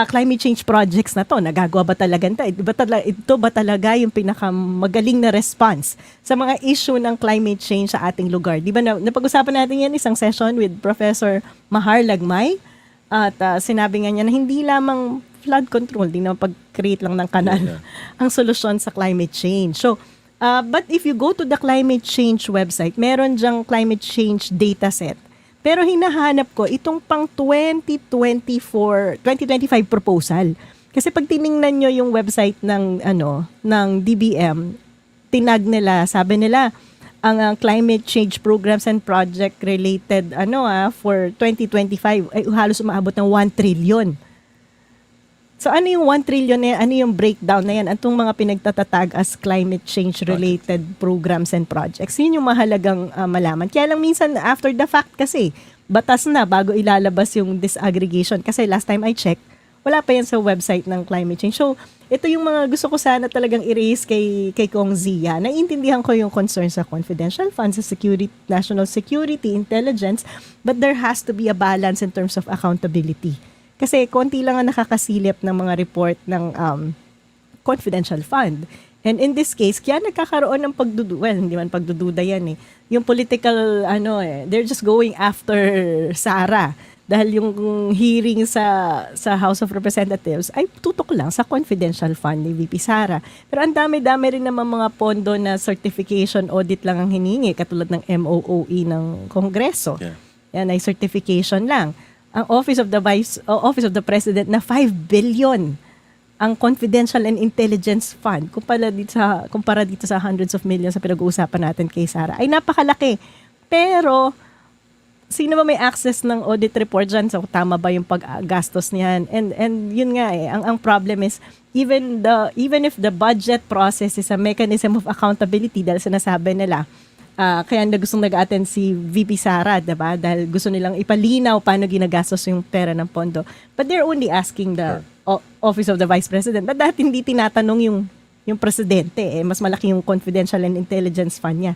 Climate change projects na to, nagagawa ba talaga ito ba talaga yung pinakamagaling na response sa mga issue ng climate change sa ating lugar? Di ba napag-usapan natin yan isang session with Professor Mahar Lagmay at sinabi nga niya na hindi lamang flood control, di na pag-create lang ng kanal ang solusyon sa climate change. So, but if you go to the climate change website, meron dyang climate change dataset. Pero hinahanap ko itong pang 2025 proposal. Kasi pag tiningnan nyo yung website ng DBM, tinag nila, sabi nila, ang climate change programs and project related for 2025 ay halos umaabot ng 1 trillion. So ano yung 1 trillion na yan? Ano yung breakdown na yan? Atong mga pinagtatatag as climate change related programs and projects. Yun yung mahalagang malaman. Kaya lang minsan after the fact kasi, batas na bago ilalabas yung disaggregation. Kasi last time I checked, wala pa yan sa website ng climate change. So ito yung mga gusto ko sana talagang i-raise kay Cong Zia. Naiintindihan ko yung concern sa confidential funds, sa security, national security, intelligence, but there has to be a balance in terms of accountability. Kasi konti lang ang nakakasilip ng mga report ng confidential fund. And in this case, kaya nagkakaroon ng hindi man pagdududa yan eh. Yung political, they're just going after Sara. Dahil yung hearing sa House of Representatives ay tutok lang sa confidential fund ni VP Sara. Pero ang dami-dami rin naman mga pondo na certification audit lang ang hiningi, katulad ng MOOE ng Kongreso. Yeah. Yan ay certification lang. Ang Office of the President na 5 billion ang confidential and intelligence fund kumpara dito sa hundreds of millions sa pinag-uusapan natin kay Sara ay napakalaki. Pero sino ba may access ng audit report dyan? So tama ba yung paggastos niyan? And yun nga ang problem is even if the budget process is a mechanism of accountability dahil sinasabi nila kaya gustong nag-attend si VP Sara, diba? Dahil gusto nilang ipalinaw paano ginagastos yung pera ng pondo. But they're only asking the Office of the Vice President. But dahil hindi tinatanong yung presidente, mas malaki yung confidential and intelligence fund niya.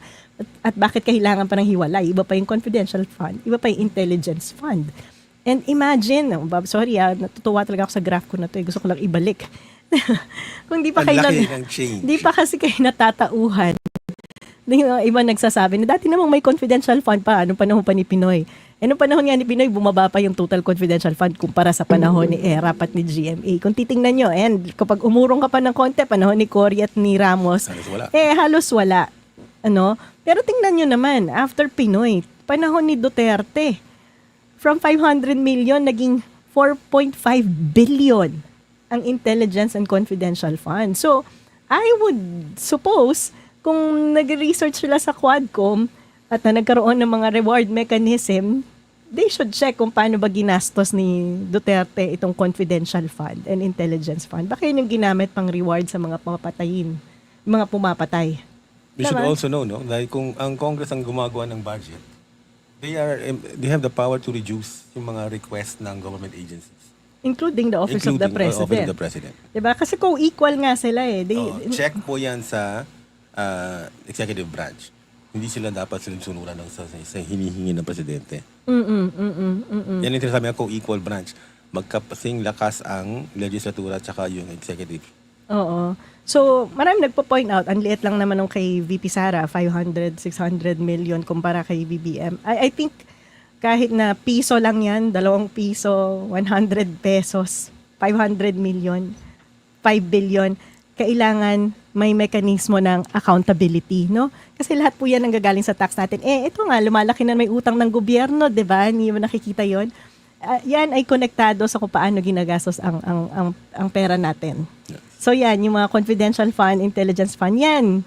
At bakit kailangan pa ng hiwalay? Iba pa yung confidential fund, iba pa yung intelligence fund. And imagine, sorry natutuwa talaga ako sa graph ko na to. Gusto ko lang ibalik. Kung di pa kasi kayo natatauhan. Yung iba nagsasabi na dati namang may confidential fund pa, anong panahon pa ni Pinoy. Nung panahon nga ni Pinoy, bumaba pa yung total confidential fund kumpara sa panahon ni ERAP at ni GMA. Kung titingnan nyo, and kapag umurong ka pa ng konti, panahon ni Cory at ni Ramos, halos wala. Pero tingnan nyo naman, after Pinoy, panahon ni Duterte, from 500 million, naging 4.5 billion ang intelligence and confidential fund. So, I would suppose kung nag-research sila sa Quadcom at nagkaroon ng mga reward mechanism, they should check kung paano ba ginastos ni Duterte itong confidential fund and intelligence fund. Baka yun yung ginamit pang reward sa mga pumapatayin, mga pumapatay. We should Diba? also know, no, dahil kung ang Congress ang gumagawa ng budget, they have the power to reduce yung mga request ng government agencies. Including the Office of the President. Office of the President. Diba? Kasi kung equal nga sila eh. Check po yan sa executive branch. Hindi sila dapat sinunuran ng sa hinihingi ng Presidente. Yan yung sinasabi ko, equal branch. Magkapasing lakas ang legislatura at saka yung executive. Oo. So, marami nagpo-point out, ang liit lang naman nung kay VP Sara, 500, 600 million kumpara kay BBM. I think kahit na piso lang yan, 2 piso, 100 pesos, 500 million, 5 billion, kailangan may mekanismo ng accountability, no? Kasi lahat po yan ang gagaling sa tax natin. Ito nga, lumalaki na may utang ng gobyerno, di ba? Hindi mo nakikita yon. Yan ay konektado sa kung paano ginagastos ang pera natin. So yan, yung mga confidential fund, intelligence fund, yan.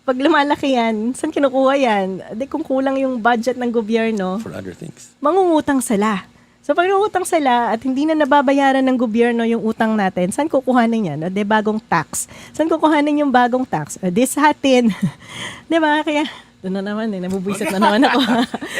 Pag lumalaki yan, saan kinukuha yan? Kung kulang yung budget ng gobyerno, For other things. mangungutang sila. So pag nangungutang sila at hindi na nababayaran ng gobyerno yung utang natin, saan kukuhanin yan? Bagong tax. Saan kukuhanin yung bagong tax? Sa atin. Diba? Kaya, doon na naman nabubuisit na naman ako.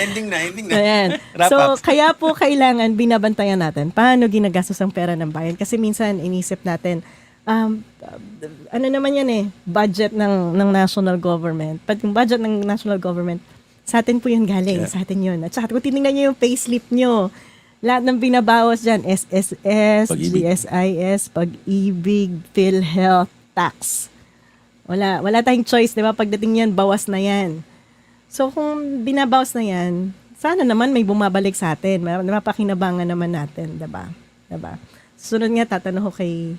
ending na. Ayan. Wrap So, up. kaya po kailangan binabantayan natin paano ginagastos ang pera ng bayan. Kasi minsan, inisip natin, ano naman yan budget ng national government. But yung budget ng national government, sa atin po yun galing. Yeah. Sa atin yun. At saka kung tinignan nyo yung payslip nyo, lahat ng binabawas dyan, SSS, Pag-ibig. GSIS, Pag-ibig, PhilHealth, tax. Wala tayong choice, di ba? Pagdating yan, bawas na yan. So, kung binabawas na yan, sana naman may bumabalik sa atin. Mapakinabangan naman natin, di ba? Diba? Sunod nga, tatanong ko kay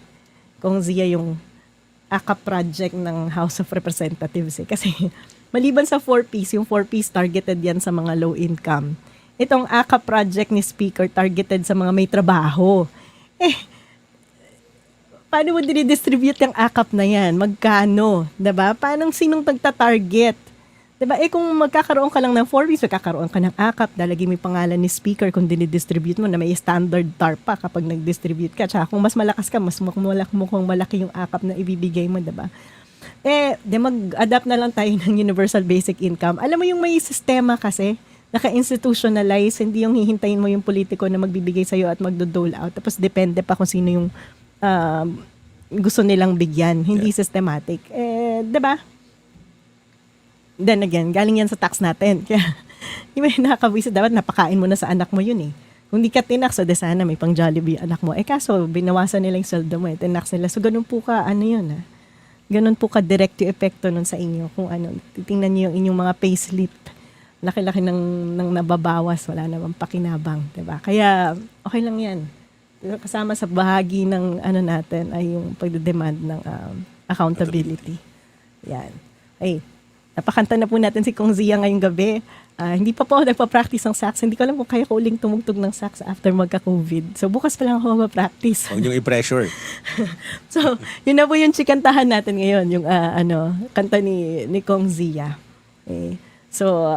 Kong Zia yung AKA project ng House of Representatives. Kasi, maliban sa 4Ps, yung 4Ps targeted yan sa mga low income. Itong AKA project ni Speaker targeted sa mga may trabaho. Paano mo dinidistribute yung AKAP na yan? Magkano? Diba? Paano sinong tagta-target? Diba? Kung magkakaroon ka lang ng 4Ps, magkakaroon ka ng AKAP, dalagay mo yung pangalan ni Speaker kung dinidistribute mo na may standard TAR pa kapag nag-distribute ka. Tsaka kung mas malakas ka, mas mukhang malaki yung AKAP na ibibigay mo, diba? Mag-adapt na lang tayo ng Universal Basic Income. Alam mo yung may sistema kasi, naka-institutionalize, hindi yung hihintayin mo yung politiko na magbibigay sa'yo at magdo-dole out. Tapos depende pa kung sino yung gusto nilang bigyan. Hindi systematic. Diba? Then again, galing yan sa tax natin. Kaya, yung may nakakabwisit, dapat napakain mo na sa anak mo yun eh. Kung di ka tinax, so de sana may pang Jollibee anak mo. Kaso, binawasan nila yung sweldo mo tinax nila. So, ganun po ka, ganun po ka direct yung epekto nun sa inyo. Kung titingnan niyo yung inyong mga payslip, laki-laki ng nababawas, wala namang pakinabang, 'di ba? Kaya okay lang 'yan. Kasama sa bahagi ng natin ay yung pagde-demand ng accountability. Yan. Napakanta na po natin si Kong Zia ngayong gabi. Hindi pa po ako nagpa-practice ng sax. Hindi ko alam kung kaya ko uling tumugtog ng sax after magka-COVID. So bukas pa lang ako ma-practice. Huwag niyong i-pressure. So, yun na po yung chikantahan natin ngayon, yung kanta ni Kong Zia. So,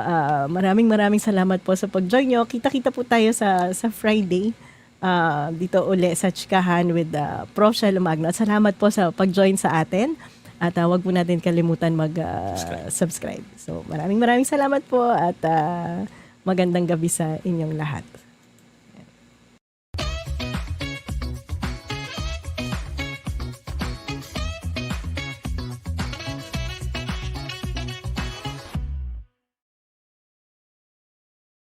maraming salamat po sa pag-join nyo. Kita-kita po tayo sa Friday dito uli sa Chikahan with Prof. Shelo Magno. At salamat po sa pag-join sa atin. At wag po natin kalimutan mag-subscribe. So, maraming salamat po at magandang gabi sa inyong lahat.